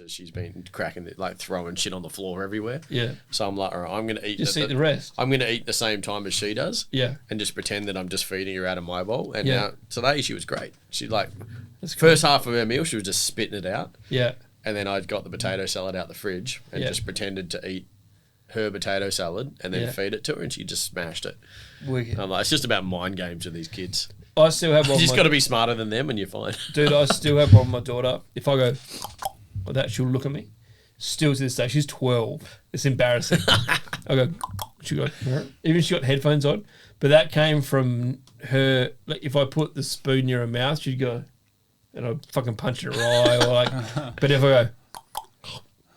She's been cracking it, like throwing shit on the floor everywhere. Yeah. So I'm like, all right, I'm going to eat. Just eat the rest. I'm going to eat the same time as she does. Yeah. And just pretend that I'm just feeding her out of my bowl. And Yeah. now today she was great. She like, first half of her meal, she was just spitting it out. Yeah. And then I got the potato salad out the fridge and just pretended to eat her potato salad and then feed it to her, and she just smashed it. Wicked. I'm like, it's just about mind games with these kids. I still have one. You just got to be smarter than them and you're fine. Dude, I still have one with my daughter. If I go like that, she'll look at me. Still to this day, she's 12. It's embarrassing. I go, she go, even she got headphones on. But that came from her. Like, if I put the spoon near her mouth, she'd go, and I'd fucking punch it right. Or like, but if I go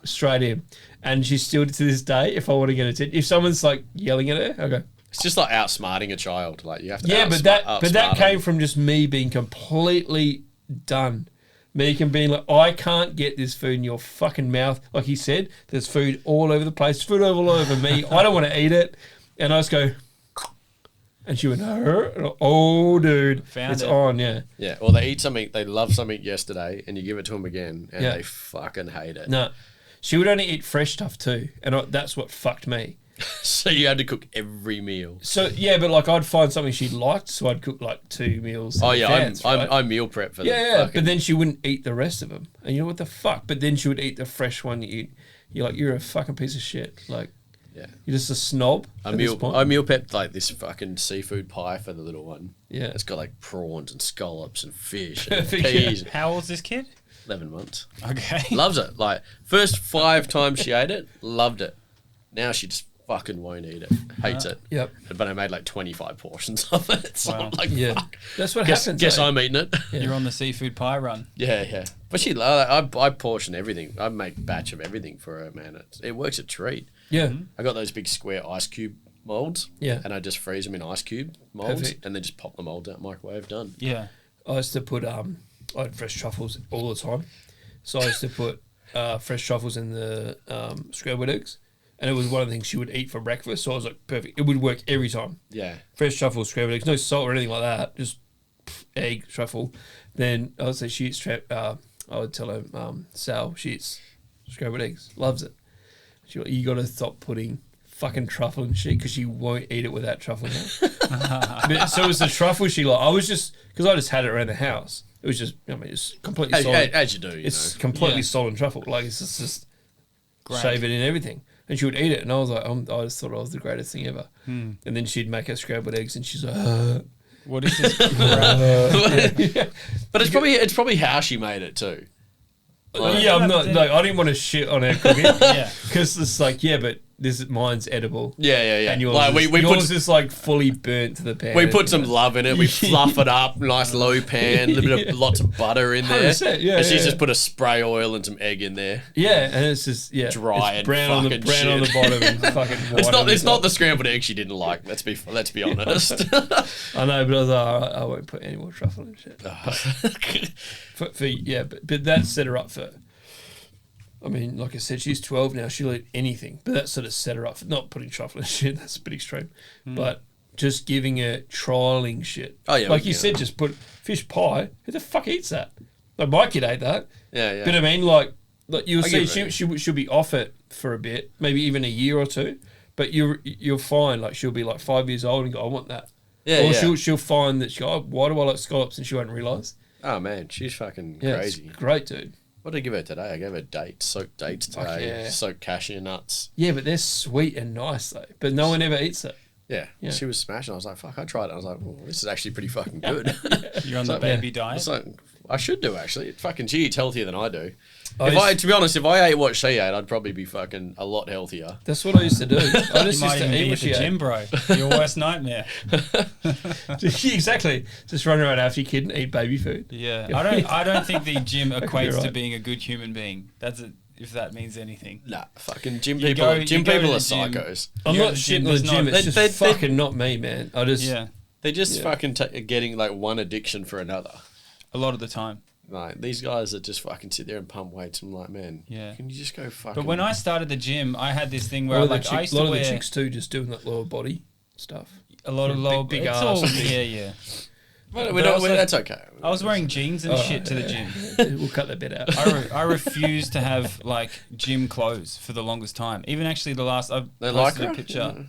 straight in, and she's still to this day, if I want to get attention, if someone's like yelling at her, I go. It's just like outsmarting a child. Like you have to. Yeah, but that came from just me being completely done. Me can being like, I can't get this food in your fucking mouth. Like he said, there's food all over the place, food all over me. I don't want to eat it. And I just go, and she went, oh, dude, it's on, yeah. Yeah, or they eat something, they love something yesterday, and you give it to them again, and they fucking hate it. No, she would only eat fresh stuff too, and that's what fucked me. So you had to cook every meal. So yeah, but like I'd find something she liked, so I'd cook like 2 meals. Oh yeah, advance, I meal prep for them. Yeah, but then she wouldn't eat the rest of them, and you know what the fuck? But then she would eat the fresh one. You're like, you're a fucking piece of shit. Like, you're just a snob. I meal prepped like this fucking seafood pie for the little one. Yeah, it's got like prawns and scallops and fish and peas. How old's this kid? 11 months. Okay, loves it. Like first 5 times she ate it, loved it. Now she just fucking won't eat it. Hates it. Yep. But I made like 25 portions of it. So I'm like, fuck. That's what happens. Guess I'm eating it. Yeah. You're on the seafood pie run. Yeah. But she, I portion everything. I make a batch of everything for her, man. It works a treat. Yeah. I got those big square ice cube molds. Yeah. And I just freeze them in ice cube molds. Perfect. And then just pop the molds out microwave, done. Yeah. I used to put, I had fresh truffles all the time. So I used to put fresh truffles in the scrambled eggs. And it was one of the things she would eat for breakfast. So I was like, perfect. It would work every time. Yeah. Fresh truffles, scrambled eggs, no salt or anything like that. Just egg, truffle. Then I would say she eats, I would tell her, Sal, she eats scrambled eggs. Loves it. She like, you got to stop putting fucking truffle and shit because she won't eat it without truffle now. So it was the truffle she liked. I was just, because I just had it around the house. It was just, I mean, it's completely solid. As you do, It's completely solid truffle. Like, it's just shave it in everything. And she would eat it, and I was like, I just thought I was the greatest thing ever. And then she'd make her scrambled eggs, and she's like, what is this? But it's probably how she made it too. Like, yeah, I'm not. No, I didn't want to shit on her cooking. Because it's like, but mine's edible. Yeah. And yours, like, yours is like fully burnt to the pan. We put some love in it. We fluff it up, nice low pan, lots of butter in there. And she's just put a spray oil and some egg in there. Yeah, and it's just dry it's and brown on the bottom and fucking white. It's not the scrambled egg she didn't like. Let's be honest. I know, but I was like, all right, I won't put any more truffle in shit. But that set her up for. I mean, like I said, she's 12 now. She'll eat anything. But that sort of set her up for not putting truffle in shit. That's a bit extreme. But just giving her trialling shit. Oh, yeah. Like you said, just put fish pie. Who the fuck eats that? Like my kid ate that. Yeah. But I mean, like you'll see, she'll be off it for a bit, maybe even a year or two. But you'll find, like, she'll be like 5 years old and go, I want that. Or she'll find that why do I like scallops? And she won't realise. Oh, man. She's fucking crazy. It's great, dude. What did I give her today? I gave her dates, soaked dates today, soaked cashew nuts. Yeah, but they're sweet and nice though. But no one ever eats it. Yeah. She was smashing. I was like, fuck, I tried it. I was like, oh, this is actually pretty fucking good. You're on the baby diet? I should do, actually. She eats healthier than I do. To be honest, if I ate what she ate, I'd probably be fucking a lot healthier. That's what I used to do. I just used to eat what she ate. Gym, bro. Your worst nightmare. Exactly. Just run around after your kid and eat baby food. Yeah. I don't think the gym equates to being a good human being. If that means anything. Nah, fucking gym people are psychos. I'm not shitting on the gym. It's just fucking not me, man. They're just fucking getting like one addiction for another. A lot of the time. Like, these guys that just fucking sit there and pump weights. I'm like, man, can you just go fucking... But when I started the gym, I had this thing where I used to wear... A lot of the chicks too, just doing that lower body stuff. A lot of lower... Big ass. Yeah. That's okay. I was wearing jeans and shit to the gym. We'll cut that bit out. I refused to have like gym clothes for the longest time. Even actually the last I posted a picture.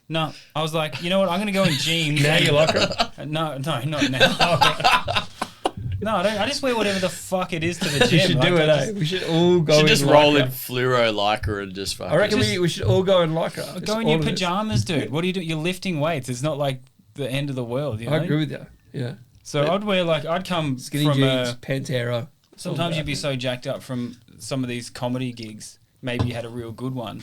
No, I was like, you know what? I'm gonna go in jeans. Now you like it? No, not now. No, I just wear whatever the fuck it is to the gym. We should do it, We should all go. We should just roll in fluoro lycra and just fucking. I reckon we should all go in lycra. Go in your pajamas, dude. What do you do? You're lifting weights. It's not like the end of the world. You know? I agree with you. Yeah. So I'd wear I'd come skinny from jeans, Pantera. Sometimes you'd be so jacked up from some of these comedy gigs. Maybe you had a real good one.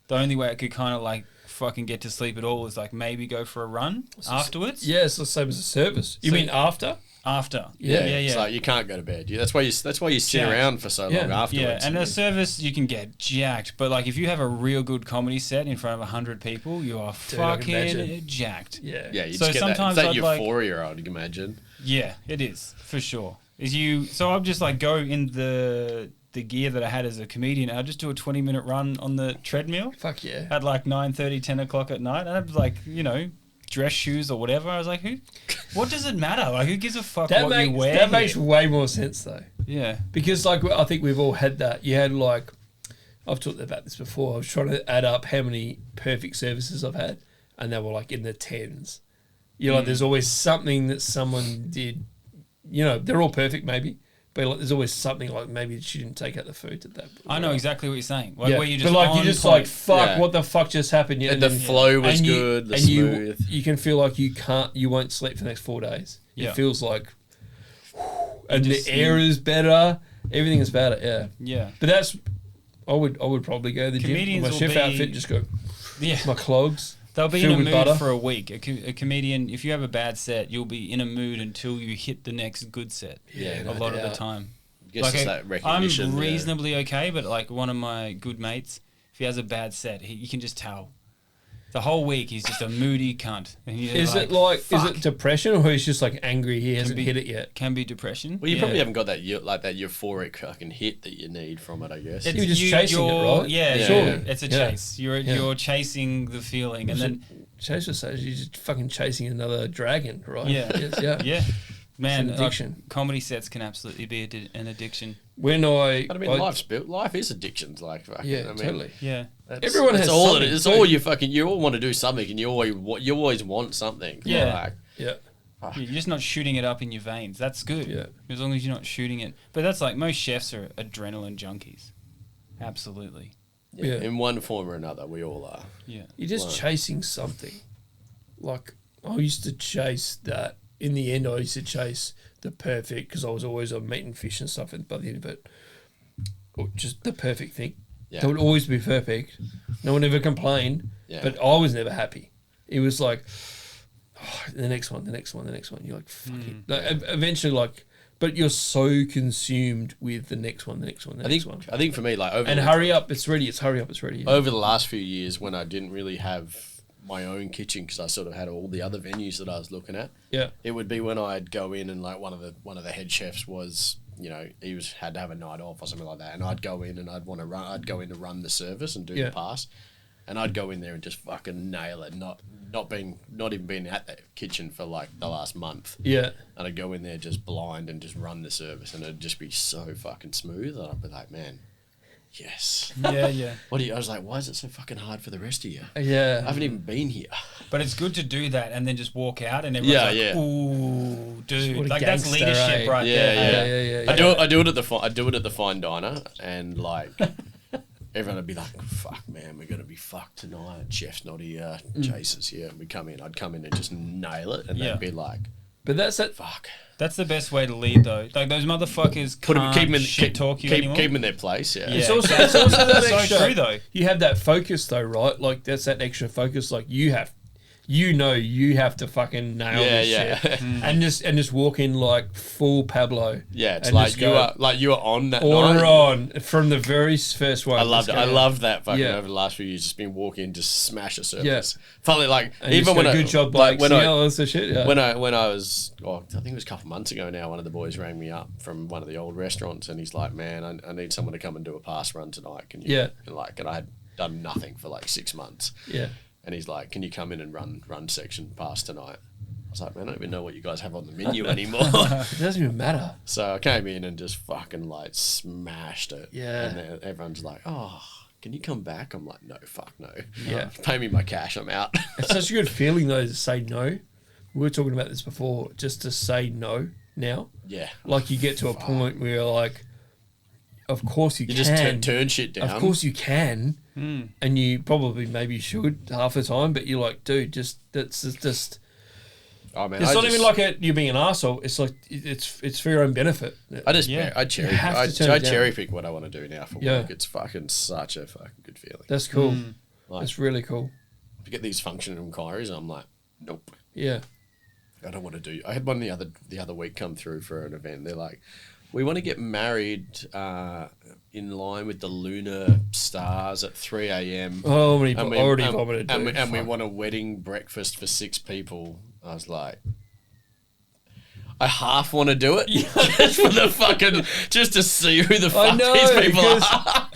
The only way I could kind of like fucking get to sleep at all is like maybe go for a run afterwards. Yeah, it's the same as a service. You mean after? After. Yeah. It's like you can't go to bed. That's why you sit around for so long afterwards. Yeah, and a service you can get jacked. But like if you have a real good comedy set in front of 100 people, you are fucking jacked. Yeah. Yeah, you just get sometimes that euphoria, I'd imagine. Yeah, it is, for sure. So I'll just like go in the gear that I had as a comedian. I'd just do a 20-minute run on the treadmill. Fuck yeah. At like 9:30, 10 o'clock at night. And I'd like, dress shoes or whatever. I was like, what does it matter? Like, who gives a fuck you wear? That makes way more sense though. Yeah. Because like, I think we've all had that. You had like, I've talked about this before. I was trying to add up how many perfect services I've had, and they were like in the tens. Like, there's always something that someone did. They're all perfect maybe, but like, there's always something like maybe she didn't take out the food at that. I know exactly what you're saying. Like, where you just like, fuck, what the fuck just happened? And the flow was good, the smooth. You can feel like you won't sleep for the next 4 days. Yeah. It feels like, and the air is better. Everything is better. Yeah. Yeah. But I would probably go to the gym. My chef outfit, just go. Yeah. My clogs. They'll be in a mood for a week. A comedian, if you have a bad set, you'll be in a mood until you hit the next good set. Yeah, a lot of the time. Guess it's that recognition. I'm reasonably okay, but like one of my good mates, if he has a bad set, you can just tell. The whole week he's just a moody cunt. And is it depression, or he's just like angry he hasn't hit it yet? Can be depression. Well, you probably haven't got that that euphoric fucking hit that you need from it, I guess. You're just chasing it, right? Yeah, it's a chase. You're chasing the feeling, and then Chaser says you're just fucking chasing another dragon, right? Yeah, yeah. Man, it's an addiction. Comedy sets can absolutely be an addiction. Life is addictions, like fucking. Yeah, totally. Yeah, everyone has all something. It's all you all want to do something, and you always want something. Yeah, yeah. You're just not shooting it up in your veins. That's good. Yeah, as long as you're not shooting it. But that's like most chefs are adrenaline junkies. Absolutely. Yeah. In one form or another, we all are. Yeah. You're just chasing something. Like I used to chase that. In the end, I used to chase the perfect because I was always on meat and fish and stuff. By the end of it, just the perfect thing. Yeah. That would always be perfect. No one ever complained, but I was never happy. It was like, the next one. You're like, fuck it. Like, eventually, like, but you're so consumed with the next one. I think for me, like, hurry up, it's ready. Yeah. Over the last few years, when I didn't really have my own kitchen because I sort of had all the other venues that I was looking at. Yeah, it would be when I'd go in and like one of the head chefs was, he had to have a night off or something like that, and I'd go in and I'd go in to run the service and do the pass, and I'd go in there and just fucking nail it, not even being at the kitchen for like the last month. Yeah, and I'd go in there just blind and just run the service, and it'd just be so fucking smooth, and I'd be like, man. Yes. Yeah. I was like, why is it so fucking hard for the rest of you? Yeah. I haven't even been here. But it's good to do that and then just walk out and everyone's like, ooh, dude. Like that's leadership right there. Yeah. I do it at the fine diner, and like everyone would be like, fuck man, we're gonna be fucked tonight. Chef's not here, Chaser's here. I'd come in and just nail it, and they'd be like, but that's it. Fuck. That's the best way to lead, though. Like those motherfuckers can't talk you anymore. Keep them in their place. Yeah. It's also that extra. So true, though. You have that focus, though, right? Like that's that extra focus. Like you have to fucking nail this shit, and just walk in like full Pablo. Yeah, it's like you are on that order night. On from the very first one. I loved it. I loved that fucking over the last few years. Just been walking, just smash a service. Yeah. Finally, like and even when good job, like when I was when I was I think it was a couple of months ago now. One of the boys rang me up from one of the old restaurants, and he's like, "Man, I need someone to come and do a pass run tonight. Can you?" And I had done nothing for like 6 months. Yeah. And he's like, "Can you come in and run section pass tonight?" was like, man, I don't even know what you guys have on the menu anymore. It doesn't even matter. So I came in and just fucking like smashed it. Yeah. And then everyone's like, oh, can you come back? I'm like, no, fuck no. Yeah. Pay me my cash, I'm out. It's such a good feeling though to say no. We were talking about this before, just to say no now. Yeah. Like you get to a point where you're like, of course you can. You just turn shit down. Of course you can. And you probably maybe should half the time, but you're like, dude, that's just. Oh man, It's not even like you being an arsehole. It's like it's for your own benefit. I cherry pick what I want to do now for work. It's fucking such a fucking good feeling. That's cool. Like, That's really cool. To get these function inquiries, I'm like, nope. Yeah. I don't want to do. I had one the other week come through for an event. They're like, we want to get married in line with the lunar stars at 3 a.m. Oh, already vomited. And we want a wedding breakfast for 6 people. I was like, I half want to do it just for the fucking, just to see who the fuck these people are.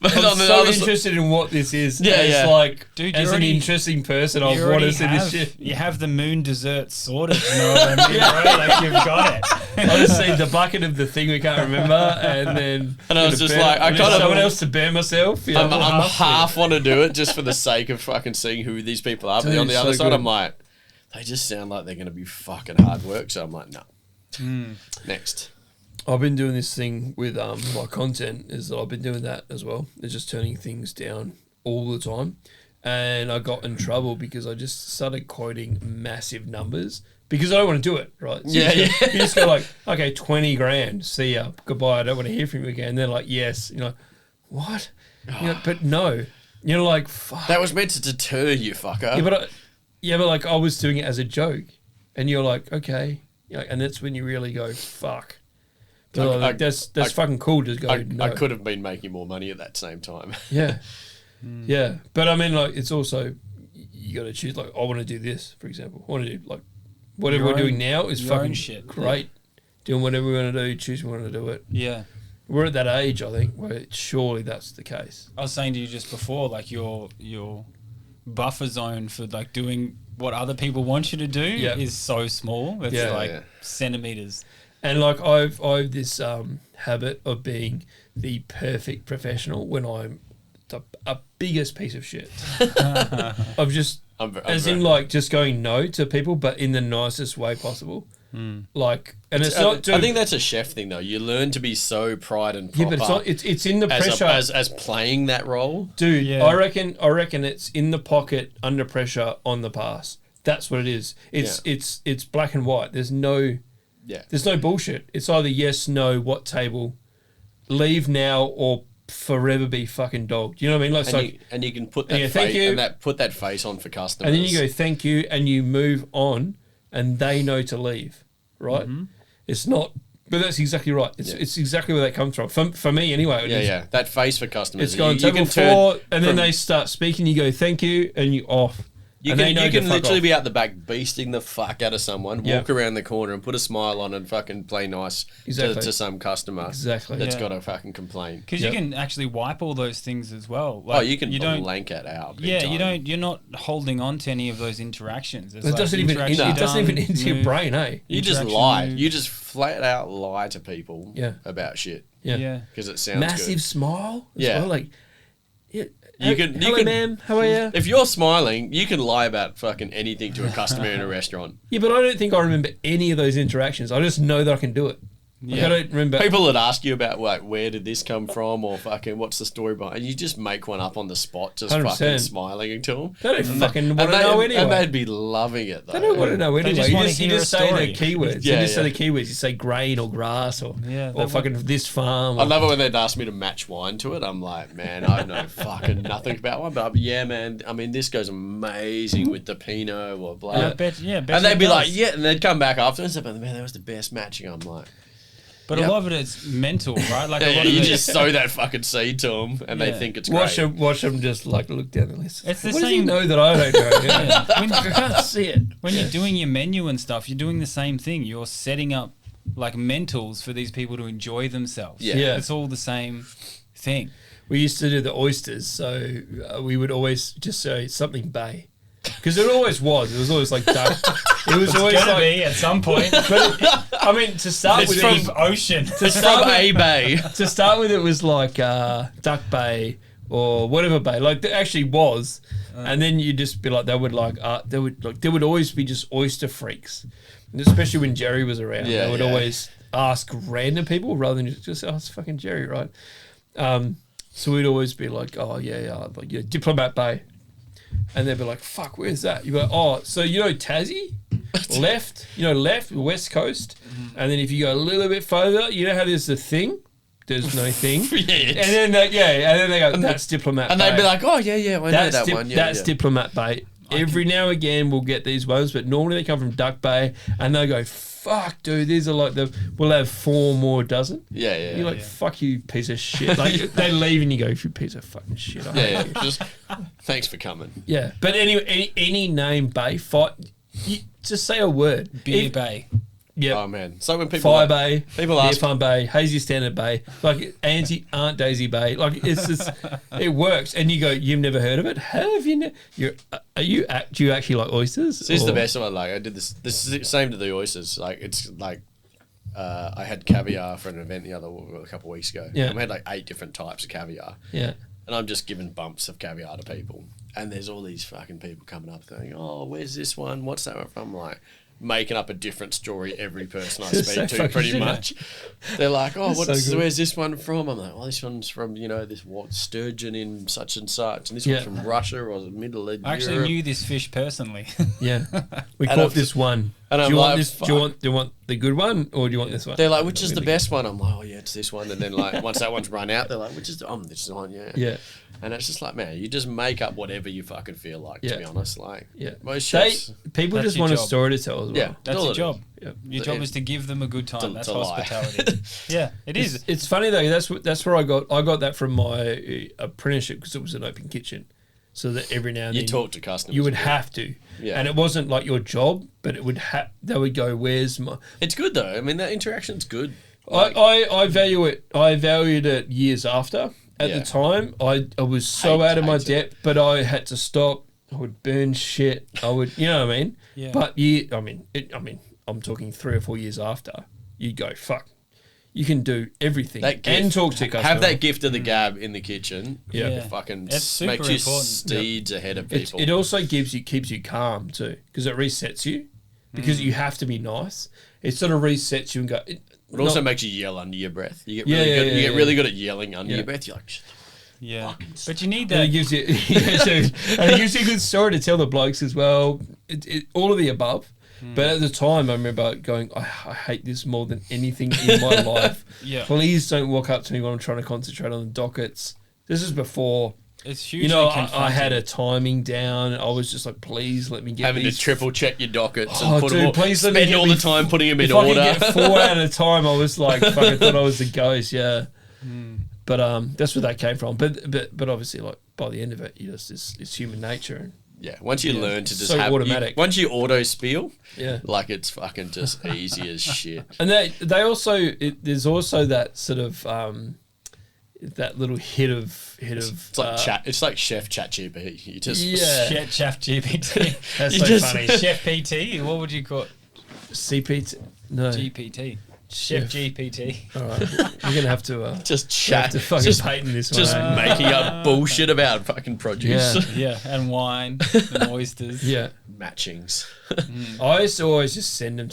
But I'm so interested in what this is. It's like, dude, as an interesting person, I want to see this shit. You have the moon dessert sorted, you know what I mean, bro? Like, you've got it. I just see the bucket of the thing we can't remember, and then I was just like, I kind of someone else to burn myself. I'm half want to do it just for the sake of fucking seeing who these people are. But on the other side, I'm like, they just sound like they're going to be fucking hard work. So I'm like, no. Next. I've been doing this thing with my content, is that I've been doing that as well. It's just turning things down all the time. And I got in trouble because I just started quoting massive numbers because I don't want to do it, right? So you just go like, okay, 20 grand, see ya, goodbye, I don't want to hear from you again. And they're like, yes. You're like, what? But no. You're like, fuck. That was meant to deter you, fucker. Yeah, but like I was doing it as a joke. And you're like, okay. And that's when you really go, fuck. But that's fucking cool to go, no. I could have been making more money at that same time. Yeah. Yeah. But I mean, like, it's also, you got to choose, like, I want to do this, for example. I want to do, like, whatever we're doing now is fucking shit. Great. Doing whatever we want to do, choosing when to do it. Yeah. We're at that age, I think, where surely that's the case. I was saying to you just before, like, your buffer zone for, like, doing what other people want you to do is so small. It's centimeters. And like I've this habit of being the perfect professional when I'm a biggest piece of shit. Of just just going no to people, but in the nicest way possible. Like, and it's not. I think that's a chef thing, though. You learn to be so pride and proper. Yeah, but it's not. It's in the pressure as playing that role, dude. Yeah. I reckon it's in the pocket, under pressure, on the pass. That's what it is. It's black and white. There's no bullshit. It's either yes, no, what table, leave now, or forever be fucking dogged. You know what I mean? Like, and you can put that face put that face on for customers. And then you go thank you, and you move on, and they know to leave. Right? Mm-hmm. It's not. But that's exactly right. It's exactly where that comes from. For me, anyway. That face for customers. It's going table 4, and then they start speaking. You go thank you, and you off. You can literally be out the back beasting the fuck out of someone, walk around the corner and put a smile on and fucking play nice to some customer that's got a fucking complaint. Because you can actually wipe all those things as well. Like, you don't blank it out. You're not holding on to any of those interactions. It doesn't even into your brain, eh? You just lie. You just flat out lie to people about shit. Yeah. Because it sounds massive good. Smile. Well, like. Yeah. Hello, ma'am. How are you? If you're smiling, you can lie about fucking anything to a customer in a restaurant. Yeah, but I don't think I remember any of those interactions. I just know that I can do it. Like, I don't remember. People that ask you about, like, where did this come from, or fucking what's the story behind, and you just make one up on the spot, just 100%. Fucking smiling to them. They don't fucking want to know anyway. And they'd be loving it, though. They don't want to know anyway. You just say the keywords. You just say the keywords. You say grain or grass or fucking this farm. I love it when they'd ask me to match wine to it. I'm like, man, I know fucking nothing about wine, but man, I mean, this goes amazing with the Pinot or blah. And they'd be like, and they'd come back after and say, man, that was the best matching. I'm like... But a lot of it is mental, right? Like a lot you of just sow that fucking seed to them, and they think it's great. Watch them just like look down the list. It's the what same. Does he know that I don't know? I can't see it. When you're doing your menu and stuff, you're doing the same thing. You're setting up like mentals for these people to enjoy themselves. Yeah. It's all the same thing. We used to do the oysters, so we would always just say something bay. because it always was. It was always like duck. It was always gonna like be at some point. But I mean, to start with, from ocean. To start with, A Bay. To start with, it was like Duck Bay or whatever bay. Like it actually was, and then you just be like, there would always be just oyster freaks, and especially when Jerry was around. They would always ask random people rather than just oh, it's fucking Jerry, right? So we'd always be like, oh like Diplomat Bay. And they'd be like, fuck, where's that? You go, oh, so you know Tassie? left, West Coast. And then if you go a little bit further, you know how there's the thing? There's no thing. And then they go, that's Diplomat Bay. And they'd be like, oh, yeah, I know that one. Yeah, that's Diplomat Bay. Every now and again we'll get these ones, but normally they come from Duck Bay, and they go, fuck, dude, these are like we'll have 4 more dozen. Yeah. You're like, fuck you, piece of shit. Like they leave and you go, you piece of fucking shit. I hate you. Just thanks for coming. Yeah, but anyway, any name Bay, just say a word. Beer Bay. Yeah. Oh man. So when people Fire Bay, people ask Fun Bay, Hazy Standard Bay, like Aunt Daisy Bay, like it's just it works. And you go, you've never heard of it? Have you? Do you actually like oysters? This is the best one. Like I did this. This is the same to the oysters. Like it's like I had caviar for an event a couple of weeks ago. Yeah. And we had like 8 different types of caviar. Yeah. And I'm just giving bumps of caviar to people, and there's all these fucking people coming up saying, "Oh, where's this one? What's that one from?" I'm like, making up a different story every person I speak to, pretty much. They're like, "Oh, where's this one from?" I'm like, "Oh, this one's from this sturgeon in such and such, and this one's from Russia or the middle of Europe." I actually knew this fish personally. Yeah, we caught this one. And do you want this? Do you want the good one or do you want this one? They're like, "Which is the best one?" I'm like, "Oh yeah, it's this one." And then like once that one's run out, they're like, "Which is this one?" Yeah. And it's just like, man, you just make up whatever you fucking feel like. To be honest, like most chefs, people just want a story to tell as well. Yeah, that's your job. Your job is to give them a good time. That's hospitality. Yeah, it is. It's funny though. That's where I got that from my apprenticeship because it was an open kitchen. So that every now and then you talk to customers. You would have to. Yeah. And it wasn't like your job, but it would they would go, where's my... It's good though. I mean, that interaction's good. Like, I value it. I valued it years after. At the time, I was so out of my depth, but I had to stop. I would burn shit. I would, you know what I mean? Yeah. But I'm talking 3 or 4 years after. You go, fuck. You can do everything and talk to customers. Have that gift of the gab in the kitchen. Yeah. Fucking makes you steeds ahead of people. It also keeps you calm too because it resets you because you have to be nice. It sort of resets you and go. It also makes you yell under your breath. You get really good at yelling under your breath. You're like, yeah, but you need that. And it gives you, and it gives you a good story to tell the blokes as well. All of the above. But at the time, I remember going, I hate this more than anything in my life. Yeah. Please don't walk up to me when I'm trying to concentrate on the dockets. This is before. It's hugely I had a timing down. I was just like, please let me get having these. to triple check your dockets and please let me spend all the time putting them in if order. I could get 4 at a time, I was like, fucking thought I was a ghost, yeah. But that's where that came from. But obviously, like by the end of it, it's human nature. And, yeah, once you learn to just automatic. Once you auto spiel, like it's fucking just easy as shit. And they also there's also that sort of that little hit of it's like chat. It's like Chef ChatGPT. You just Chef GPT. That's funny. Chef PT. What would you call it? CPT? No. GPT. Chef GPT. All right, we're gonna have to just chat. To fucking patent this one. Just making up bullshit about fucking produce. Yeah, and wine and oysters. Yeah, matchings. I used to always just send them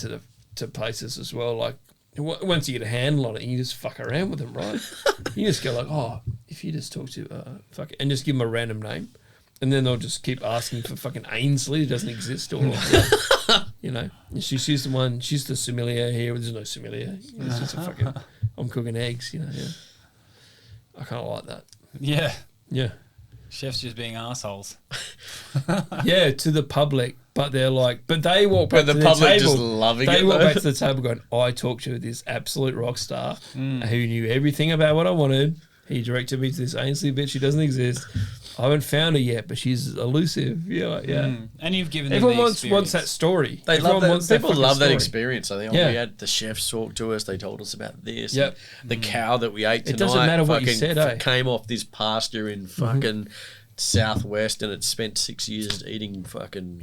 to places as well. Like once you get a handle on it, you just fuck around with them, right? You just go like, oh, if you just talk to and just give them a random name, and then they'll just keep asking for fucking Ainsley, it doesn't exist, or she's the one. She's the sommelier here. There's no sommelier. It's just a fucking. I'm cooking eggs. Yeah. I kind of like that. Yeah. Chefs just being assholes. Yeah, to the public, but they're like, but they walk back to the public table. Just loving they it. They walk back to the table going, I talked to this absolute rock star who knew everything about what I wanted. He directed me to this Ainsley bitch who doesn't exist. I haven't found her yet, but she's elusive. Yeah. And you've given them everyone the wants that story. They love that. People love that story. experience. I think we had the chefs talk to us. They told us about this. Yep. The cow that we ate tonight. It doesn't matter what you said. Came off this pasture in fucking southwest and it spent 6 years eating fucking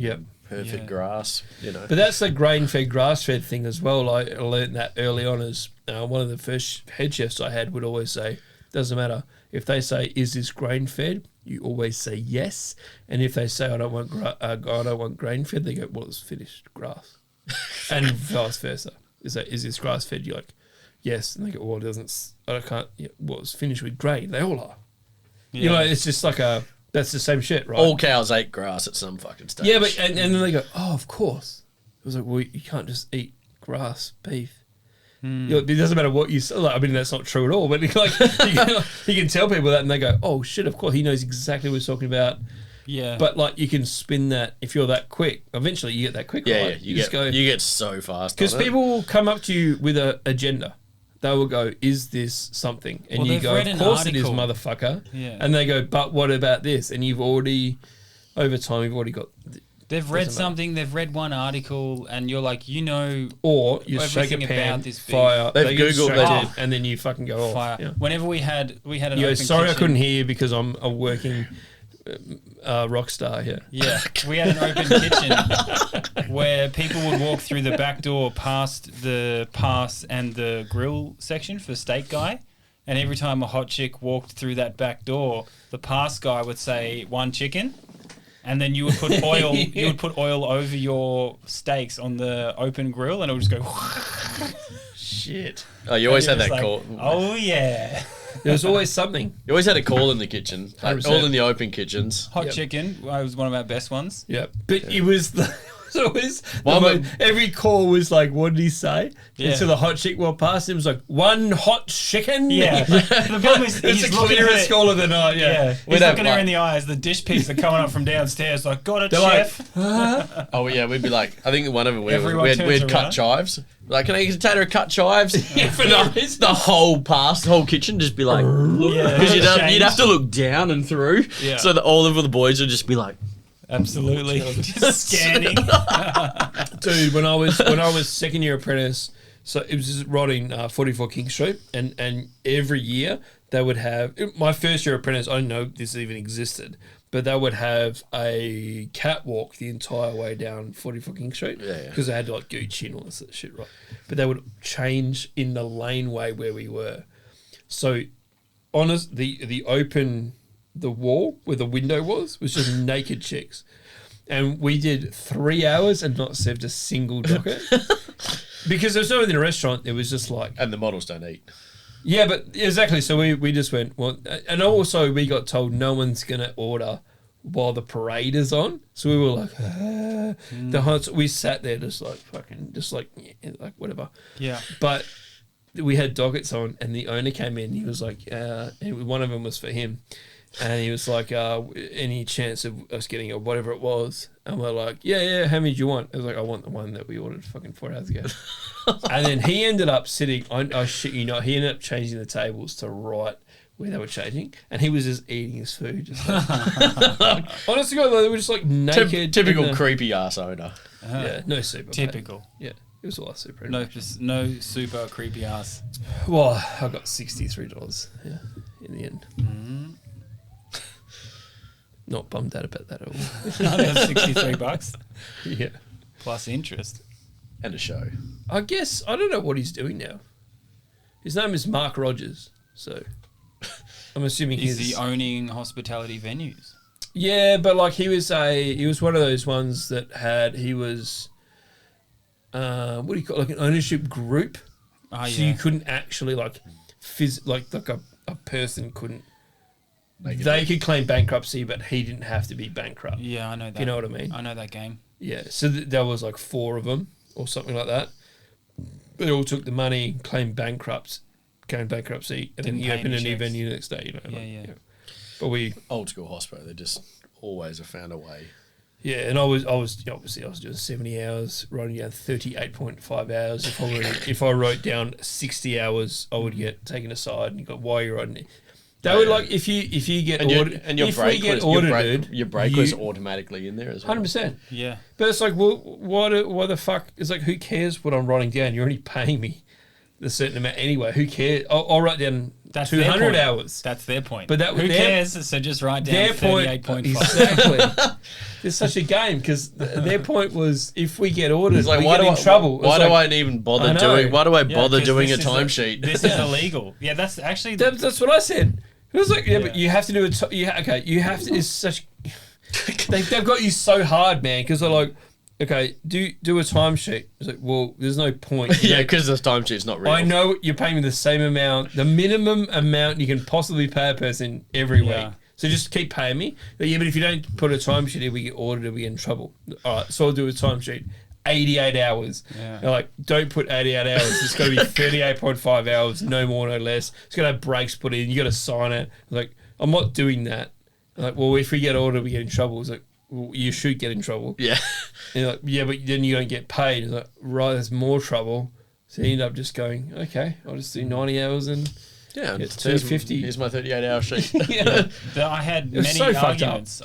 perfect grass, you know. But that's the grain-fed, grass-fed thing as well. I learned that early on as one of the first head chefs I had would always say, doesn't matter. If they say, is this grain-fed? You always say yes. And if they say, I don't want grain-fed, they go, well, it's finished grass. And vice versa. Is this grass-fed? You're like, yes. And they go, well, well, it's finished with grain. They all are. Yeah. You know, it's just like that's the same shit, right? All cows ate grass at some fucking stage. Yeah, but and then they go, oh, of course. It was like, well, you can't just eat grass, beef. You know, it doesn't matter what you say. Like, I mean, that's not true at all. But like, you can tell people that, and they go, "Oh shit! Of course, he knows exactly what he's talking about." Yeah. But like, you can spin that if you're that quick. Eventually, you get that quick. Yeah, right? you get so fast. Because people will come up to you with an agenda. They will go, "Is this something?" And you go, "Of course it is, motherfucker." Yeah. And they go, "But what about this?" And you've already, over time, you've already got. They've read something. They've read one article, and you're like, you know, or you shake a pan, about this fire. They've Googled it, and then you fucking go fire. off. Yeah. Whenever we had an you go, open sorry, kitchen, I couldn't hear you because I'm a working rock star here. Yeah, we had an open kitchen where people would walk through the back door past the pass and the grill section for steak guy. And every time a hot chick walked through that back door, the pass guy would say 1 chicken. And then you would put oil. You would put oil over your steaks on the open grill, and it would just go. Shit! Oh, you always had that like, call. Oh yeah. There was always something. You always had a call in the kitchen, like, 100%. all in the open kitchens. Hot chicken was one of our best ones. Yeah, but it was always Well, every call was like, what did he say? Yeah. And so the hot chick walked past him, was like, 1 hot chicken. Yeah. The problem is it's he's the looking clearest at call of the night. Yeah. He's looking her in the eyes. The dish pigs are coming up from downstairs. Like, got it, chef. Oh yeah, we'd be like, I think one of them Everyone turns we'd cut around. chives. Like, can I get a tater of cut chives? Yeah, for no reason. The whole kitchen just be like, because you'd have to look down and through, Yeah. so that all of the boys would just be like, Absolutely. Just scanning. Dude, when I was second year apprentice, so it was just rotting 44 King Street, and every year they would have my first year apprentice. I didn't know this even existed, but they would have a catwalk the entire way down 44 King Street because they had to like Gucci and all this shit, right? But they would change in the laneway where we were. So, the wall where the window was just naked chicks. And we did 3 hours and not served a single docket. Because there was no one in a restaurant. It was just like... And the models don't eat. Yeah, but exactly. So we just went... Well, and also we got told no one's going to order while the parade is on. So we were like... we sat there just like fucking... Just like whatever. Yeah. But we had dockets on and the owner came in. He was like... and one of them was for him. And he was like, any chance of us getting it, whatever it was? And we're like, yeah, how many do you want? I was like, I want the one that we ordered fucking 4 hours ago. And then he ended up sitting, I shit you not, he ended up changing the tables to right where they were changing. And he was just eating his food. Just like, honestly, God, they were just like naked. Typical creepy ass owner. Yeah, no super. Typical. Yeah, it was all super. No super creepy ass. Well, I got $63 in the end. Mm-hmm. Not bummed out about that at all. That's $63. Yeah. Plus interest. And a show. I guess, I don't know what he's doing now. His name is Mark Rogers, so I'm assuming Is he owning hospitality venues? Yeah, but like he was one of those ones that he was, what do you call it, like an ownership group. Oh, so you couldn't actually like, a person couldn't. They could claim bankruptcy, but he didn't have to be bankrupt. Yeah, I know that. You know what I mean? I know that game. Yeah, so there was like 4 of them or something like that. They all took the money, claimed bankruptcy, and then you opened a new venue the next day. You know, yeah. But we old school hospital. They just always have found a way. Yeah, and I was obviously I was doing 70 hours, writing down 38.5 hours. If I wrote down 60 hours, I would get taken aside and you got why you're writing it. They would like if you get audited and your break was automatically in there as well. 100%. Yeah, but it's like, well, why the fuck? It's like, who cares what I'm writing down? You're only paying me a certain amount anyway. Who cares? I'll write down That's 200 hours. That's their point. But who cares? So just write down 38.5. Exactly. It's such a game because their point was if we get ordered, like, we get in trouble. Why do I even bother doing? Why do I bother doing a timesheet? This is illegal. Yeah, that's actually that's what I said. It was like, but you have to do it. You have to. It's such. They've got you so hard, man, because they're like, okay, do a timesheet. It's like, well, there's no point. Yeah, because this timesheet's not real. I know you're paying me the same amount, the minimum amount you can possibly pay a person every week. So just keep paying me. But yeah, but if you don't put a timesheet in, we get audited, we get in trouble. All right, so I'll do a timesheet. 88 hours. Yeah. They're like, don't put 88 hours. It's got to be 38.5 hours, no more, no less. It's got to have breaks put in. You got to sign it. Like, I'm not doing that. Like, well, if we get audited, we get in trouble. It's like, well, you should get in trouble. Yeah. And you're like, yeah, but then you don't get paid. It's like, right, there's more trouble. So you end up just going, okay, I'll just do 90 hours and it's 250. Here's my 38-hour sheet. I had many arguments.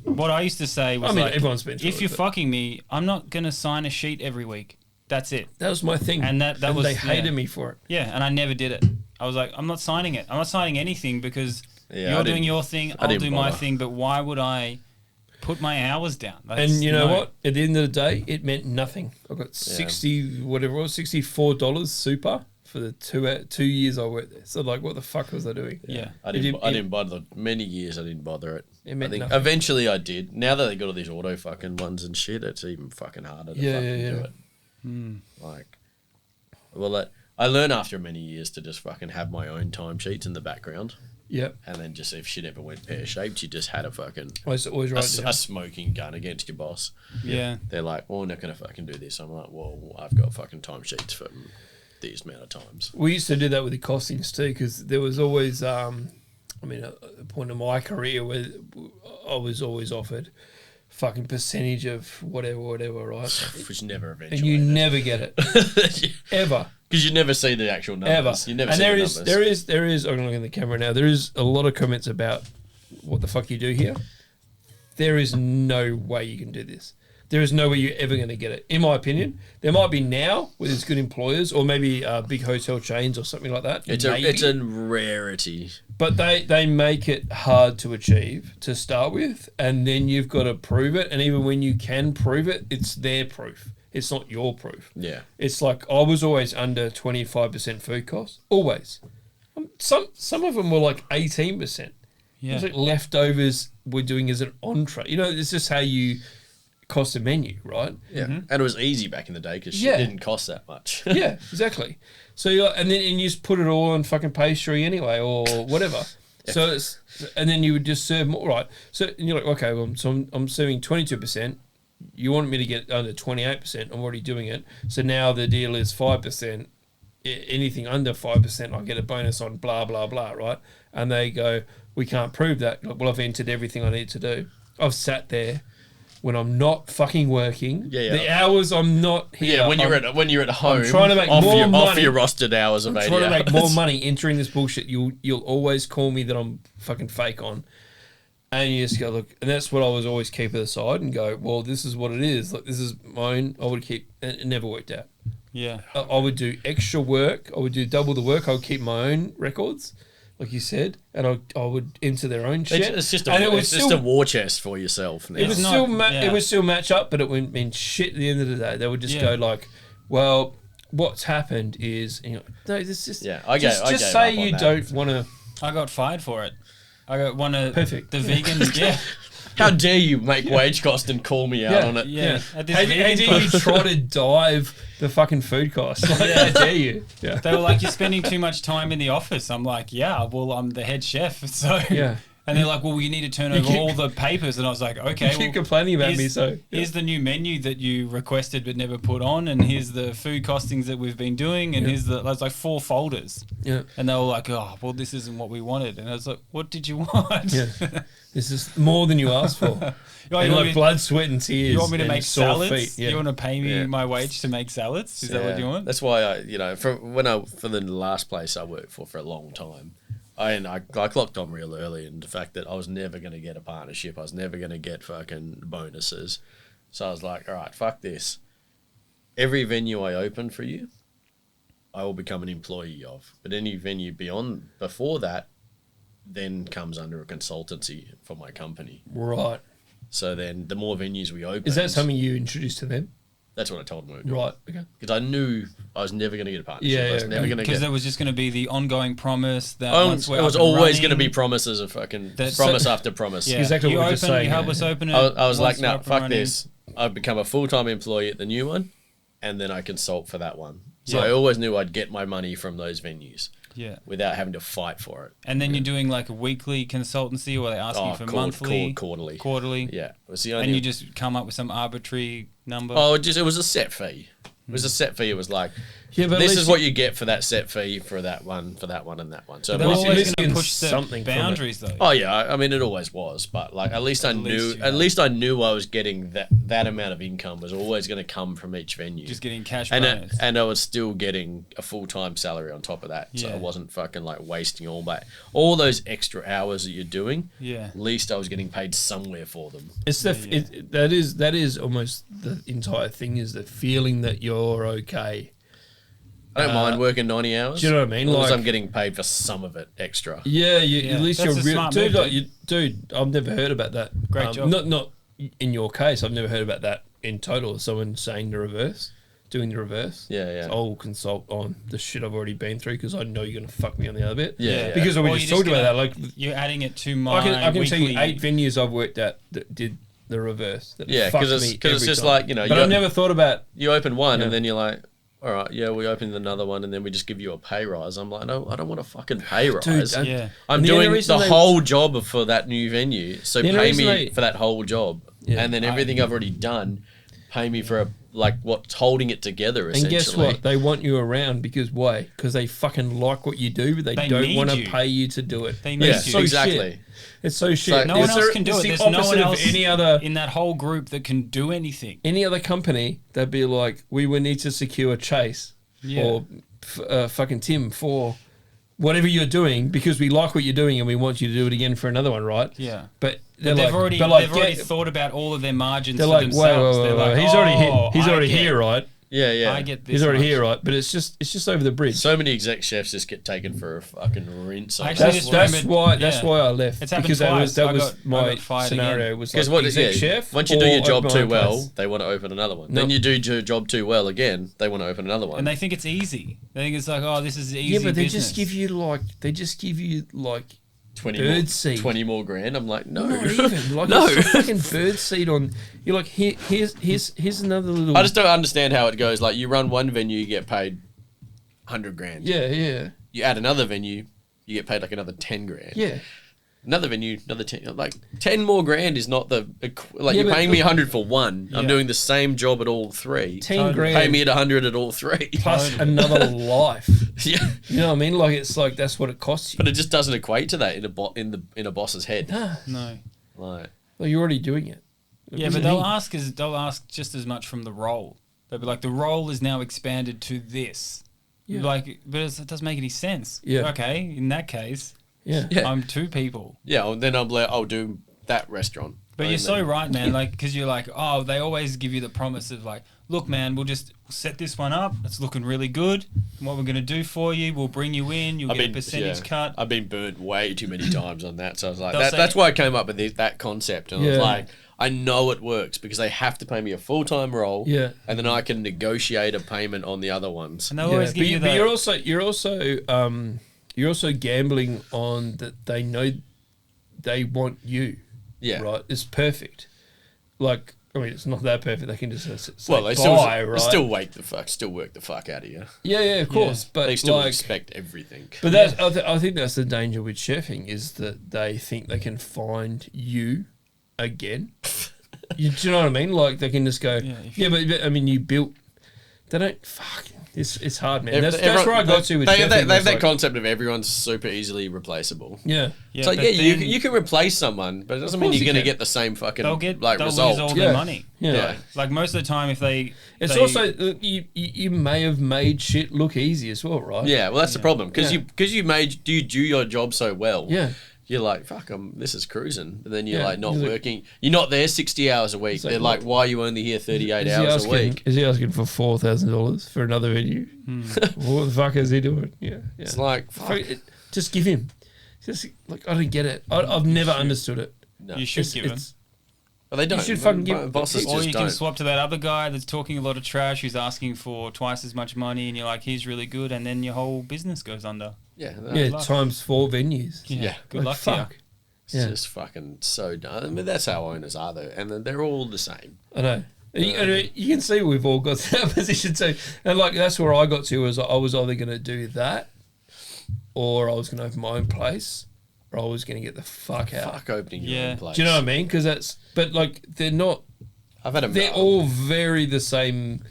What I used to say was, everyone's been through if you're fucking me, I'm not going to sign a sheet every week. That's it. That was my thing. And that was... They hated me for it. Yeah, and I never did it. I was like, I'm not signing it. I'm not signing anything because you're doing your thing, I'll do my thing, but why would I put my hours down? And you know what? At the end of the day, it meant nothing. I got $64 super for the 2 years I worked there. So like, what the fuck was I doing? Yeah. I didn't bother. Many years I didn't bother it. I think nothing. Eventually I did. Now that they got all these auto fucking ones and shit, it's even fucking harder to do it. Like, well, I learned after many years to just fucking have my own timesheets in the background. Yep. And then just if shit ever went pear-shaped, you just had a fucking... always a smoking gun against your boss. Yeah. They're like, well, we're not going to fucking do this. I'm like, well, I've got fucking timesheets for these amount of times. We used to do that with the costings too, because there was always, a point in my career where I was always offered fucking percentage of whatever, right? Which never eventually. And you never get it. Ever. Because you never see the actual numbers. Ever. You never see the numbers. There is, I'm going to look in the camera now, there is a lot of comments about what the fuck you do here. There is no way you can do this. There is no way you're ever going to get it. In my opinion, there might be now where there's good employers or maybe big hotel chains or something like that. It's a rarity. But they make it hard to achieve to start with, and then you've got to prove it. And even when you can prove it, it's their proof. It's not your proof. Yeah. It's like I was always under 25% food costs. Always. Some of them were like 18%. Yeah. It was like leftovers we're doing as an entree. You know, it's just how you cost a menu, right? Yeah. Mm-hmm. And it was easy back in the day because shit didn't cost that much. Yeah, exactly. So and you just put it all on fucking pastry anyway or whatever. So and then you would just serve more, right? So and you're like, okay, well, so I'm serving 22%. You want me to get under 28%. I'm already doing it. So now the deal is 5%. Anything under 5%, I get a bonus on blah, blah, blah, right? And they go, we can't prove that. Like, well, I've entered everything I need to do. I've sat there when I'm not fucking working. Yeah. The hours I'm not here. Yeah, when you're at home. I'm trying to make more money. Off your rostered hours of 80 hours. I'm trying to make more money entering this bullshit. You'll always call me that I'm fucking fake on. And you just go, look, and that's what I was always keep aside and go, well, this is what it is. Like, this is mine. I would keep, and it never worked out. Yeah. I would do extra work. I would do double the work. I would keep my own records, like you said, and I would enter their own shit. It's just a war chest for yourself now. It would still match up, but it wouldn't mean shit at the end of the day. They would just go like, well, what's happened is, no, this just just say you don't want to. I got fired for it. I got one of the vegan. How dare you make wage cost and call me out on it? Yeah. How dare you try to dive the fucking food cost? Like, how dare you? Yeah. They were like, you're spending too much time in the office. I'm like, yeah, well, I'm the head chef. So yeah. And they're like, well, you need to turn over all the papers. And I was like, okay. You keep complaining about me, so. Here's the new menu that you requested but never put on. And here's the food costings that we've been doing. And there's like 4 folders. Yeah. And they were like, oh, well, this isn't what we wanted. And I was like, what did you want? Yeah. This is more than you asked for. And like blood, sweat and tears. You want me to make salads? Feet. Yeah. You want to pay me my wage to make salads? Is that what you want? That's why for the last place I worked for a long time, I clocked on real early, and the fact that I was never going to get a partnership, I was never going to get fucking bonuses. So I was like, all right, fuck this. Every venue I open for you, I will become an employee of. But any venue before that then comes under a consultancy for my company. Right. So then the more venues we open... Is that something you introduced to them? That's what I told them. Right, okay. Because I knew I was never going to get a partnership. Yeah, I was never going to get... Because there was just going to be the ongoing promise that once we're it was up and always running, going to be promises of fucking promise after promise. Yeah. Exactly what we're just saying. You help us open it. I was like, once we're no, up and fuck running. this. I'd become a full-time employee at the new one, and then I consult for that one. So Yeah. I always knew I'd get my money from those venues. Yeah. Without having to fight for it. And then you're doing like a weekly consultancy, or they ask you for monthly, quarterly. Yeah, it was the only. And you just come up with some arbitrary number. Oh, it was a set fee. It was a set fee. It was like, Yeah, but this is what you get for that set fee for that one, and that one. So they're it was- always going missing to push the something from it. boundaries, though. oh yeah, I mean it always was, but like at least I knew I was getting that amount of income was always going to come from each venue. Just getting cash and bonus. and I was still getting a full-time salary on top of that, so Yeah. I wasn't fucking like wasting all those extra hours that you're doing. Yeah. At least I was getting paid somewhere for them. It's that is almost the entire thing, is the feeling that you're okay. I don't mind working 90 hours. Do you know what I mean? As long as Like- I'm getting paid for some of it extra. Yeah, at least That's you're a real, smart dude. move, Like, dude, I've never heard about that. Great job. Not in your case. I've never heard about that in total. Someone saying the reverse, doing the reverse. Yeah. So I'll consult on the shit I've already been through, because I know you're gonna fuck me on the other bit. Yeah. Because we Or just you're talked about gonna- that. Like, You're adding it to my I can tell weekly... you 8 venues I've worked at that did the reverse. That Yeah, fucked because me it's every just time. like, you know, But you, I've never thought about. you open one Yeah. and then you're like, all right, yeah, we opened another one and then we just give you a pay rise. I'm like, no, I don't want a fucking pay rise. Dude, Yeah. I'm And the only doing reason the they- whole job for that new venue, so The only pay reason me they- for that whole job, Yeah. and then everything I've already done, pay me for what's holding it together. And Essentially, guess what? They want you around because why? Because they fucking like what you do, but they They don't need want to you. pay you to do it. They need yeah, you. It's so exactly. shit. It's so shit. like, No one Is else there- can do it's it. the There's no opposite one of else any other- in that whole group that can do anything. Any other company, they'd be like, we would need to secure Chase Yeah. or fucking Tim for whatever you're doing, because we like what you're doing and we want you to do it again for another one, right? Yeah. But They've like, already get- thought about all of their margins they're for like, wait, themselves. wait, They're wait, like, he's already here. He's I already get- here, right? Yeah. I get this. He's already much. here, right? But it's just over the bridge. So many exec chefs just get taken for a fucking rinse. I on actually that. just That's remembered- that's yeah. why I left. It's happened because twice. that I was got my fired scenario. again. Was Because like what exec chef. once you do or your job open my too own well, place. they want to open another one. No. Then you do your job too well again, they want to open another one. And they think it's easy. They think it's like, oh, this is easy. Yeah, but they business. just give you like 20 more grand. I'm like, no. not even like No. it's a fucking bird seed on. You're like, here's another little. I just don't understand how it goes. Like, you run one venue, you get paid 100 grand. yeah. You add another venue, you get paid like another 10 grand. Yeah. Another venue, another 10. Like, 10 more grand is not the like Yeah, you're but paying me 100 for one. Yeah. I'm doing the same job at all three. 10 grand. Pay me at 100 at all three. Plus another life. Yeah. You know what I mean? Like, it's like that's what it costs you. But it just doesn't equate to that in a boss's head. Nah, No. Like, well, you're already doing it. Yeah, What but does it they'll mean? ask just as much from the role. They'll be like, the role is now expanded to this. Yeah. Like, but it doesn't make any sense. Yeah. Okay, in that case, Yeah. Yeah. I'm 2 people. yeah, and then I'll do that restaurant. But And you're so then- right, man. Like, because you're like, oh, they always give you the promise of like, look, man, we'll just set this one up. It's looking really good. And what we're gonna do for you, we'll bring you in. You'll get a percentage cut. I've been burnt way too many times on that. So I was like, They'll say- that's why I came up with that concept. And I was Yeah. like, I know it works because they have to pay me a full-time role. Yeah. And then I can negotiate a payment on the other ones. And they'll always give you but that. you're also gambling on that they know they want you. Yeah. Right. It's perfect. Like, I mean, it's not that perfect. They can just say Well, they buy, still right? still work the fuck out of you. Yeah, of course. But They still like, expect everything. but that's I think that's the danger with chefing, is that they think they can find you again. Do you know what I mean? Like, they can just go, but I mean, you built. They don't. Fuck. It's hard, man. That's where I got to with chefing. They have that like, concept of everyone's super easily replaceable. Yeah. It's like, but yeah, then you can replace someone, but it doesn't mean course you're you going to can. get the same fucking they'll result. lose all their money. Yeah. Like most of the time, if they, It's they- also you may have made shit look easy as well, right? Yeah, well, that's the problem because Yeah. you do your job so well. Yeah. you're like, fuck, this is cruising. But then you're like not working. You're not there 60 hours a week. They're like, why are you only here 38 hours a week? Is he asking for $4,000 for another venue? What the fuck is he doing? Yeah. It's like, fuck. Just give him. Just like, I don't get it. I've never understood it. No. You should give him. Well, they don't. You should fucking give bosses. Or you don't. can swap to that other guy that's talking a lot of trash, who's asking for twice as much money, and you're like, he's really good, and then your whole business goes under. Yeah. Times 4 venues. Yeah. Good luck to you. It's just fucking so dumb. I mean, that's how owners are, though, and then they're all the same. I know. You can see we've all got to that position too, and like that's where I got to. Was I was either going to do that, or I was going to open my own place, or I was going to get the fuck out. Fuck opening your own place. Do you know what I mean? Because that's, but like they're not. They're all very the same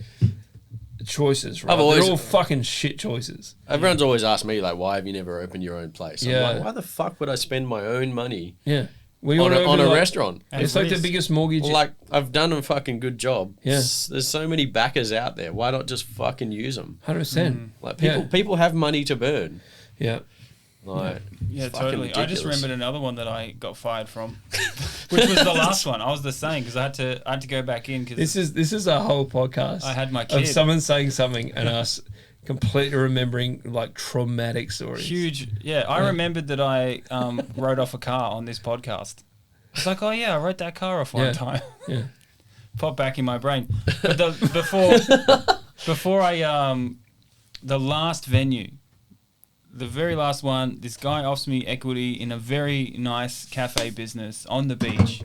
choices, right? They're all fucking shit choices. Everyone's always asked me like, why have you never opened your own place? I'm like, why the fuck would I spend my own money? Yeah. On a restaurant. It's like the biggest mortgage. Like, I've done a fucking good job. Yeah. There's so many backers out there. Why not just fucking use them? 100%. Like, people have money to burn. Yeah. Like, totally. Ridiculous. I just remembered another one that I got fired from, which was the last one. I was the same because I had to go back in. Cause this is a whole podcast. I had my kid. Of someone saying something and us completely remembering like traumatic stories. Huge. Yeah, I remembered that I wrote off a car on this podcast. It's like, oh yeah, I wrote that car off one time. Yeah. Pop back in my brain. But before I the last venue, the very last one, this guy offers me equity in a very nice cafe business on the beach.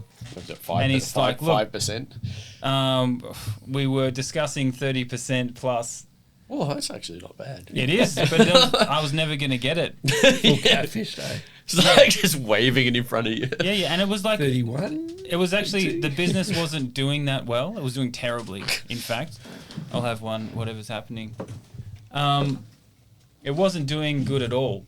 And he's like, look, 5%. We were discussing 30% plus. Oh, that's actually not bad. It is, but I was never going to get it. Full catfish, eh? It's like just waving it in front of you. Yeah, and it was like 31. It was actually the business wasn't doing that well. It was doing terribly. In fact, I'll have one. Whatever's happening, it wasn't doing good at all.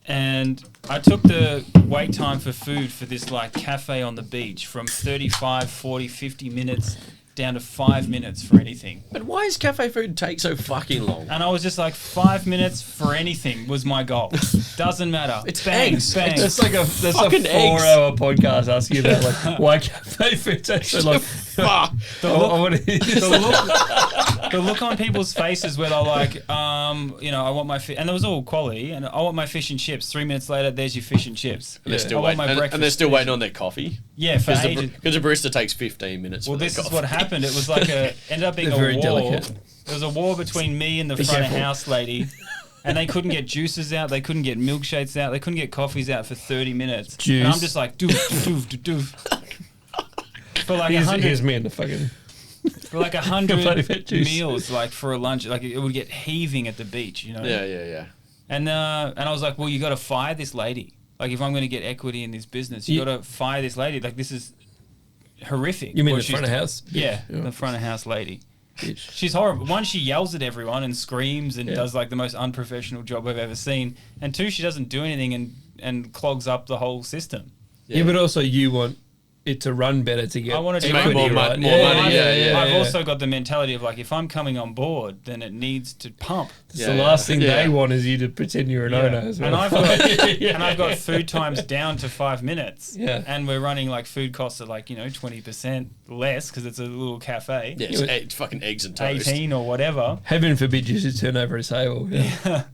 And I took the wait time for food for this like cafe on the beach from 35, 40, 50 minutes down to 5 minutes for anything. But why does cafe food take so fucking long? And I was just like, 5 minutes for anything was my goal. Doesn't matter. It's bang. That's like a 4-hour podcast asking about like why cafe food takes so long. The look on people's faces where they're like, I want my fish, and it was all quality, and I want my fish and chips. 3 minutes later, there's your fish and chips. And they're still waiting, and they're still waiting on their coffee. Yeah, for ages. Because a barista takes 15 minutes. Well, this is what happened. It was like ended up being a war. Delicate. There was a war between me and the front of house lady. And they couldn't get juices out. They couldn't get milkshakes out. They couldn't get coffees out for 30 minutes. Juice. And I'm just like, doof. For like 100. Here's me in the fucking. For like 100 meals, like for a lunch, like it would get heaving at the beach, you know. Yeah. And I was like, well, you got to fire this lady. Like, if I'm going to get equity in this business, you got to fire this lady. Like, this is horrific. You mean the front of house? Yeah, the front of house lady. She's horrible. One, she yells at everyone and screams and does like the most unprofessional job I've ever seen. And two, she doesn't do anything and clogs up the whole system. Yeah, but also you want it to run better to get. I want it to make more money. I've also got the mentality of like, if I'm coming on board, then it needs to pump. The last thing they want is you to pretend you're an owner as well. And I've got food times down to 5 minutes. Yeah. And we're running like food costs at like 20% less because it's a little cafe. Yeah, it's fucking eggs and toast. 18 or whatever. Heaven forbid you should turn over a table. Yeah.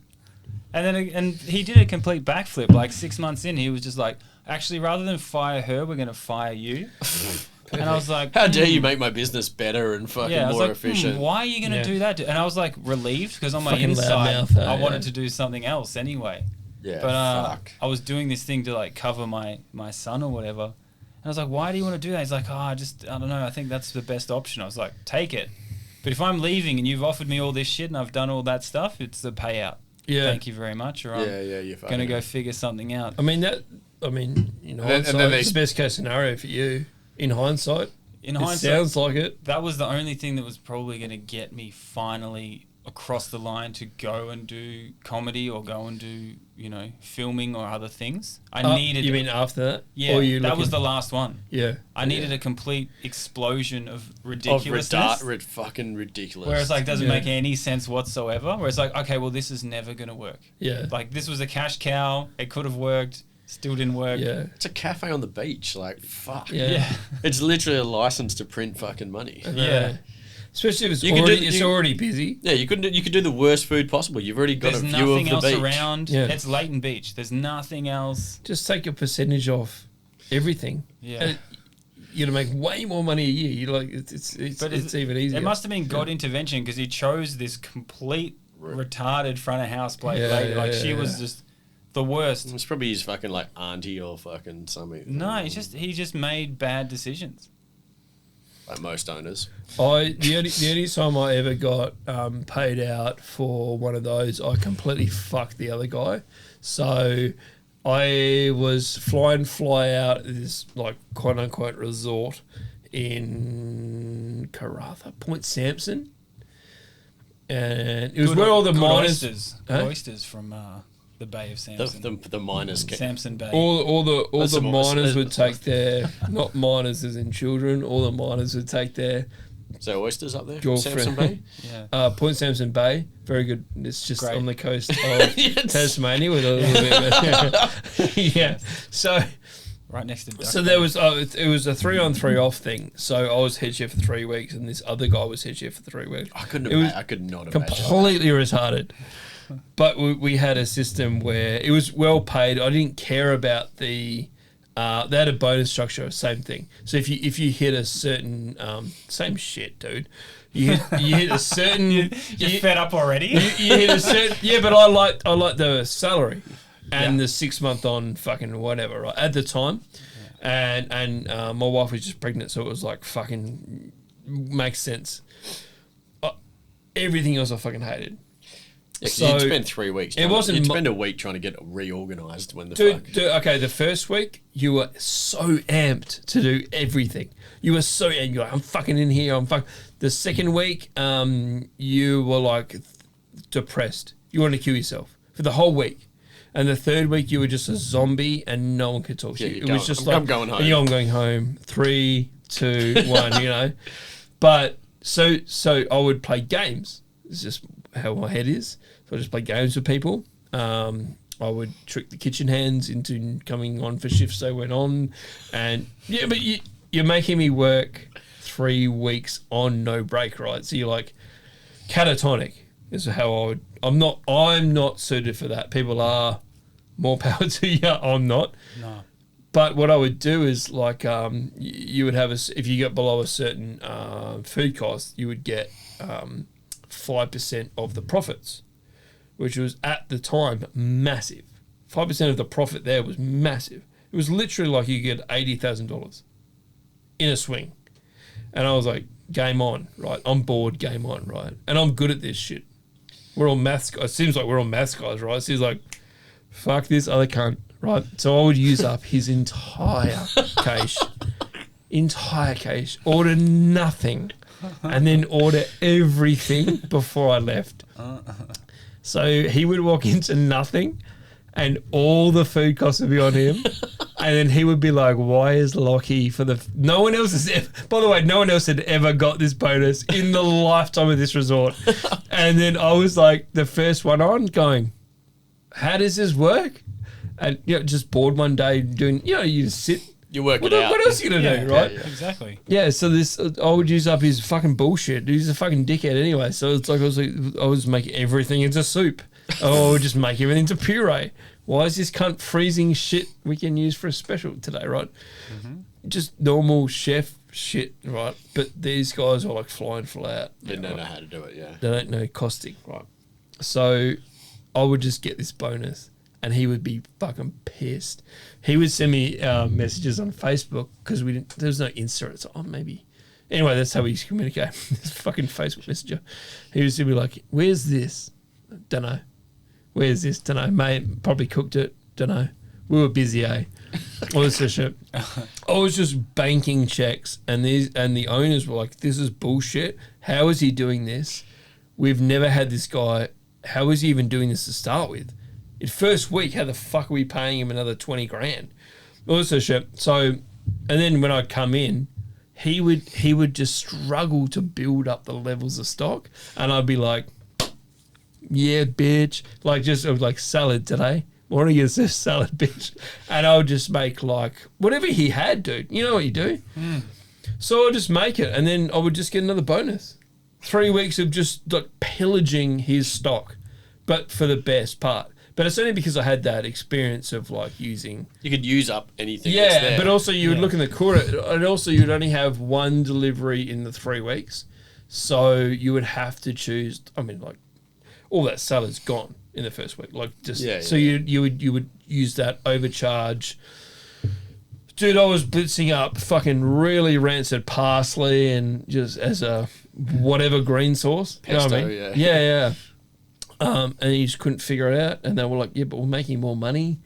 And he did a complete backflip. Like 6 months in, he was just like, actually, rather than fire her, we're going to fire you. And I was like, how dare you make my business better and fucking more efficient? Why are you going to do that? And I was like relieved because on my inside, I wanted to do something else anyway. Yeah, but I was doing this thing to like cover my son or whatever. And I was like, why do you want to do that? He's like, I don't know. I think that's the best option. I was like, take it. But if I'm leaving and you've offered me all this shit and I've done all that stuff, it's the payout. Yeah. Thank you very much. Or I'm going to go figure something out. I mean, in hindsight, it's the best case scenario for you. In hindsight, it sounds like it. That was the only thing that was probably going to get me finally across the line to go and do comedy or go and do, filming or other things. You mean after that? Yeah, that was the last one. Yeah. I needed a complete explosion of ridiculousness. Fucking ridiculous. Where it's like, doesn't make any sense whatsoever. Where it's like, okay, well, this is never going to work. Yeah. Like, this was a cash cow. It could have worked. Still didn't work. Yeah. It's a cafe on the beach. Like, fuck. Yeah. It's literally a license to print fucking money. Yeah. Especially if it's already busy. Yeah, you could do the worst food possible. You've already got There's a view of the beach. nothing else around. Yeah. It's Leighton Beach. There's nothing else. Just take a percentage off everything. Yeah. You're gonna make way more money a year. You like it's even easier. It must have been God intervention because he chose this complete retarded front of house lady. She was just the worst. It's probably his fucking like auntie or fucking something. No, he just made bad decisions. Like most owners. The only time I ever got paid out for one of those, I completely fucked the other guy. So I was fly out at this like quote unquote resort in Karratha, Point Sampson, and it was where all the miners oysters from the Bay of Sampson. The miners. Sampson Bay. All the miners would take their, not miners as in children, all the miners would take their... Is there oysters up there? Girlfriend. Sampson Bay? Yeah. Point Sampson Bay, very good. It's just Great. on the coast of Tasmania with a little bit. Yeah. So... Right next to Duck So Bay. there was it was a 3-on-3 off thing. So I was head chef for 3 weeks, and this other guy was head chef for 3 weeks. I could not imagine. Completely retarded. But we had a system where it was well paid. I didn't care about the. They had a bonus structure, same thing. So if you hit a certain same shit, dude. You hit a certain. You're fed up already. You hit a certain. Yeah, but I liked the salary. And the 6 month on fucking whatever, right? At the time. Yeah. And my wife was just pregnant, so it was like fucking makes sense. Everything else I fucking hated. Yeah, so you'd spend 3 weeks. You'd spend a week trying to get reorganised when the fuck. Okay, the first week you were so amped to do everything. You were so amped. You're like, I'm fucking in here. The second week, you were like depressed. You wanted to kill yourself for the whole week. And the third week, you were just a zombie, and no one could talk to you. It was just I'm going home. I'm going home. 3, 2, 1. You know. But so I would play games. It's just how my head is. So I just play games with people. I would trick the kitchen hands into coming on for shifts they went on, and yeah, but you're making me work 3 weeks on no break, right? So you're like catatonic. Is how I would. I'm not suited for that. People are, more power to you. I'm not. No. But what I would do is like you would have if you get below a certain food cost, you would get 5% of the profits, which was at the time massive. 5% of the profit there was massive. It was literally like you get $80,000 in a swing, and I was like, game on, right? I'm bored, game on, right? And I'm good at this shit. We're all maths guys. It seems like we're all maths guys, right? So he's like, fuck this other cunt, right? So I would use up his entire cash, order nothing, and then order everything before I left. So he would walk into nothing, and all the food costs would be on him. And then he would be like, why is Lachie no one else has ever, by the way, no one else had ever got this bonus in the lifetime of this resort. And then I was like the first one on going, how does this work? And just bored one day doing, you just sit. You work it out. What else are you going to do, right? Yeah, exactly. Yeah, so I would use up his fucking bullshit. He's a fucking dickhead anyway. So it's like I was making everything into soup. I would just make everything into puree. Why is this cunt freezing shit we can use for a special today, right? Mm-hmm. Just normal chef shit, right? But these guys are like flying flat. They don't know how to do it, yeah. They don't know costing, right? So I would just get this bonus, and he would be fucking pissed. He would send me messages on Facebook because there was no Insta. It's maybe. Anyway, that's how we used to communicate. This fucking Facebook messenger. He was to be like, "Where's this? Don't know. Where's this? Don't know. Mate, probably cooked it. Don't know. We were busy, eh? All this sort of shit." I was just banking checks, and the owners were like, "This is bullshit. How is he doing this? We've never had this guy. How is he even doing this to start with? In first week, how the fuck are we paying him another 20 grand? All this sort of shit." So, and then when I'd come in, he would just struggle to build up the levels of stock, and I'd be like, "Yeah, bitch." Like just like salad today. morning is this salad, bitch. And I would just make like whatever he had, dude. You know what you do? So I'd just make it, and then I would just get another bonus. 3 weeks of just like pillaging his stock, but for the best part. But it's only because I had that experience of like using. You could use up anything. Yeah, that's there. but also you would look in the quarter, and also you'd only have one delivery in the 3 weeks, so you would have to choose. I mean, like all that salad's gone in the first week. Like just so you would use that overcharge. Dude, I was blitzing up fucking really rancid parsley and just as a whatever green sauce. Pesto, you know what I mean? Yeah. And he just couldn't figure it out. And they were like, yeah, but we're making more money,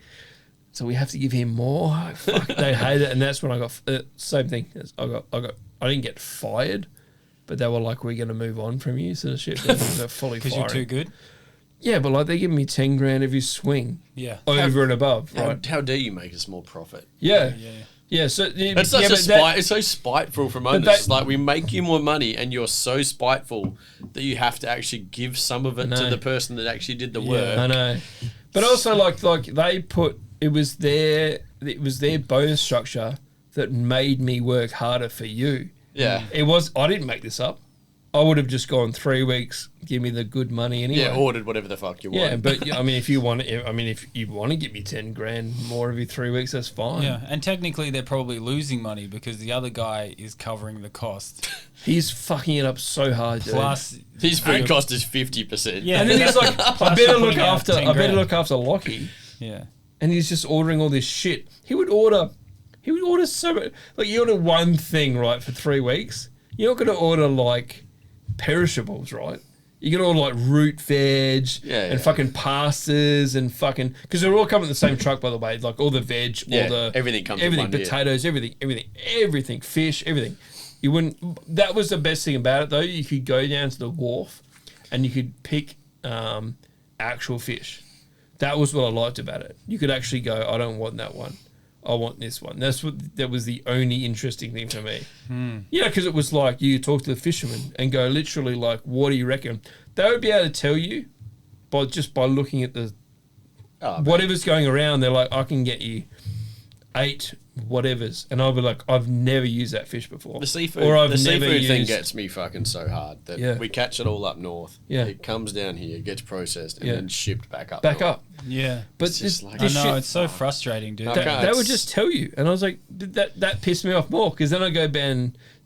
so we have to give him more. Fuck, they hate it. And that's when I got same thing. I didn't get fired, but they were like, we're going to move on from you. So the shit, they're fully firing. Because you're too good? Yeah, but like they give me 10 grand every swing. Yeah. Over and above, right? How dare you make a small profit? Yeah. So it's such it's so spiteful from owners. Like we make you more money, and you're so spiteful that you have to actually give some of it to the person that actually did the work. I know, but also like they put it was their bonus structure that made me work harder for you. Yeah, it was. I didn't make this up. I would have just gone 3 weeks, give me the good money anyway. Yeah, ordered whatever the fuck you want. Yeah, but I mean, if you want to give me 10 grand more every 3 weeks, that's fine. Yeah, and technically they're probably losing money because the other guy is covering the cost. He's fucking it up so hard, dude. Plus, his food cost is 50%. Yeah, and then he's like, I better look after Lachie. Yeah, and he's just ordering all this shit. He would order so much. Like you order one thing right for 3 weeks. You're not going to order like perishables, right? You're going to order like root veg and fucking pastas and fucking because they're all coming in the same truck, by the way. Like all the veg, all the everything comes. Everything, potatoes, everything, fish, everything. You wouldn't. That was the best thing about it, though. You could go down to the wharf, and you could pick actual fish. That was what I liked about it. You could actually go, I don't want that one. I want this one. That was the only interesting thing for me. Yeah, because it was like you talk to the fisherman and go literally like, what do you reckon? They would be able to tell you by looking at the whatever's going around. They're like, I can get you 8 whatevers, and I'll be like, I've never used that fish before. The seafood thing gets me fucking so hard that we catch it all up north. Yeah, it comes down here, gets processed, and then shipped back up. Yeah, but it's just like, I know it's so frustrating, dude. They would just tell you, and I was like, that pissed me off more because then I go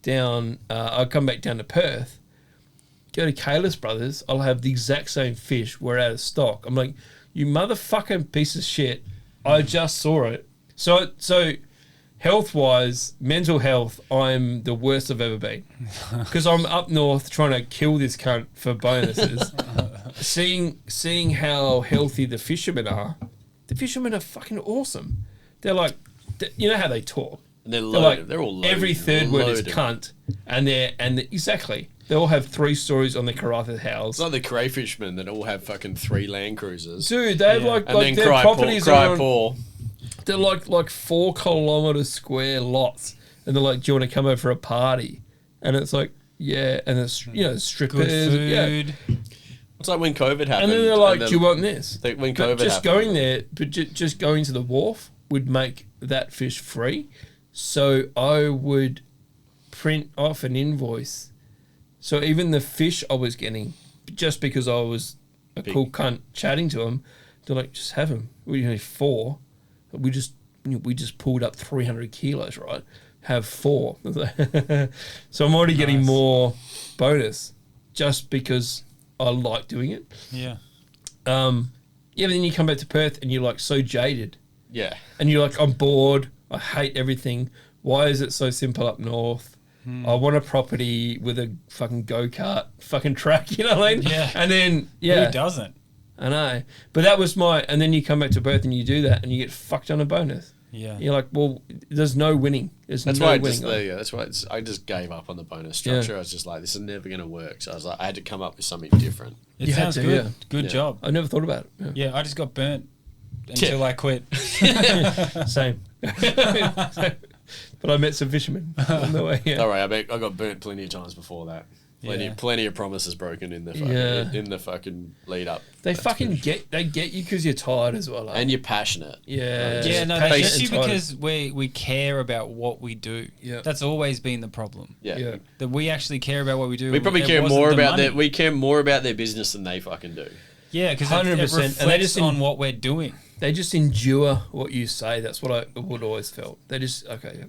down. I come back down to Perth, go to Kalis Brothers. I'll have the exact same fish. We're out of stock. I'm like, you motherfucking piece of shit! I just saw it. So. Health-wise, mental health, I'm the worst I've ever been. Because I'm up north trying to kill this cunt for bonuses. Seeing how healthy the fishermen are fucking awesome. They're like, you know how they talk? And they're loaded. Like, they're all loaded. Every third word is cunt. Exactly. They all have 3 stories on their Karratha house. It's like the crayfishmen that all have fucking 3 Land Cruisers. Dude, they have like their properties are they're like 4 kilometre square lots, and they're like, "Do you want to come over for a party?" And it's like, "Yeah," and it's strippers, good food. Yeah. It's like when COVID happened, and then they're like, "Do you want this?" When COVID just going there, but just going to the wharf would make that fish free. So I would print off an invoice. So even the fish I was getting, just because I was a cool cunt chatting to them, they're like, "Just have them. We only 4." We just pulled up 300 kilos, right? Have 4. So I'm already getting more bonus just because I like doing it. Yeah. But then you come back to Perth and you're like so jaded. Yeah. And you're like, I'm bored. I hate everything. Why is it so simple up north? I want a property with a fucking go-kart fucking track, you know what I mean? Yeah. And then, Who doesn't? I know, but that was and then you come back to Perth and you do that and you get fucked on a bonus. Yeah. You're like, well, there's no winning. That's why I just gave up on the bonus structure. I was just like, this is never going to work. So I was like, I had to come up with something different. It sounds good. Yeah. Good job. I never thought about it. Yeah, I just got burnt until I quit. Same. But I met some fishermen on the way. Yeah. Don't worry, I got burnt plenty of times before that. Plenty of promises broken in the fucking lead up. They get you because you're tired as well, and you're passionate. Yeah, they get you because we care about what we do. Yeah, that's always been the problem. Yeah, that we actually care about what we do. We probably care more about their business than they fucking do. Yeah, because 100%, and they just on what we're doing. They just endure what you say. That's what I would always felt. They just okay.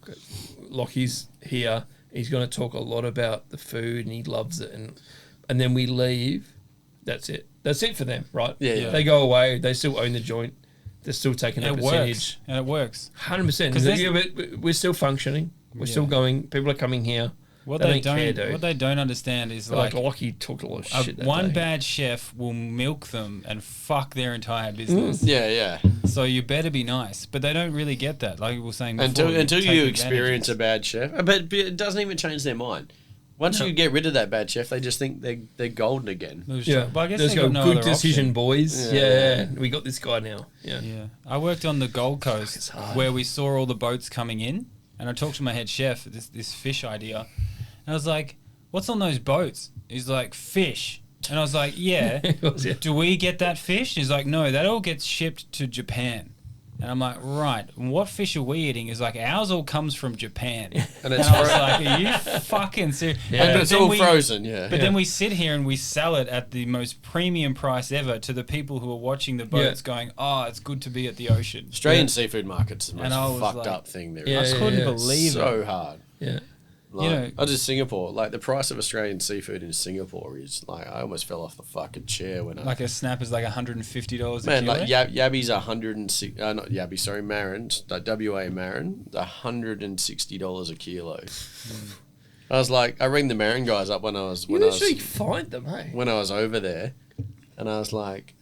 Lachie's here. He's going to talk a lot about the food and he loves it. And then we leave. That's it. That's it for them, right? Yeah. They go away. They still own the joint. They're still taking a percentage. And it works. 100%. We're still functioning. We're still going. People are coming here. What they don't understand is like Lachie talked a lot of shit. One bad chef will milk them and fuck their entire business. Yeah. So you better be nice, but they don't really get that. Like we were saying before, until you experience a bad chef, but it doesn't even change their mind. Once you get rid of that bad chef, they just think they're golden again. Yeah, but I guess there's good decision, option. Boys. Yeah, we got this guy now. Yeah. I worked on the Gold Coast where we saw all the boats coming in. And I talked to my head chef, this fish idea. And I was like, what's on those boats? He's like, fish. And I was like, yeah. Do we get that fish? He's like, no, that all gets shipped to Japan. And I'm like, right. And what fish are we eating? He's like, ours all comes from Japan. And I was like, are you fucking serious? Yeah. But it's all frozen, But then we sit here and we sell it at the most premium price ever to the people who are watching the boats going, oh, it's good to be at the ocean. Australian seafood market's the most fucked up thing there is. I couldn't believe it. So hard. Yeah. Like, I just Singapore. Like the price of Australian seafood in Singapore is like I almost fell off the fucking chair when a snapper's like $150 a kilo. Man, like Yabby's 106. Not Yabby, sorry, Marin. Like WA Marin, $160 a kilo. I was like, I rang the Marin guys up when I was. You actually find them, hey? When I was over there, and I was like,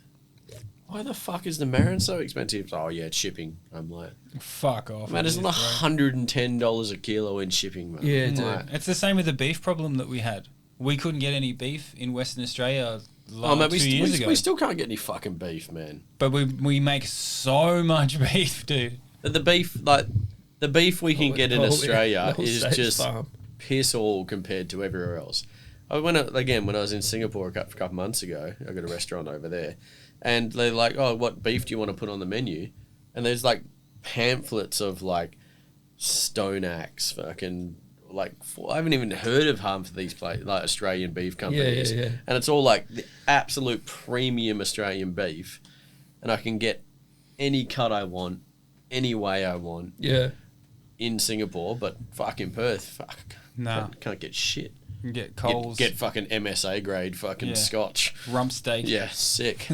why the fuck is the Marin so expensive? Oh yeah, it's shipping. I'm like, fuck off. Man, it's like $110 a kilo in shipping, man. Yeah, dude. It's the same with the beef problem that we had. We couldn't get any beef in Western Australia 2 years ago. We still can't get any fucking beef, man. But we make so much beef, dude. The beef we can get in Australia is just piss all compared to everywhere else. When I was in Singapore a couple months ago, I got a restaurant over there. And they're like, oh, what beef do you want to put on the menu? And there's like pamphlets of like Stone Axe, fucking like I haven't even heard of half of these like Australian beef companies. Yeah. And it's all like the absolute premium Australian beef, and I can get any cut I want, any way I want. Yeah. In Singapore, but fucking Perth, can't get shit. Get Coles. Get fucking MSA grade fucking Scotch. Rump steak. Yeah, sick.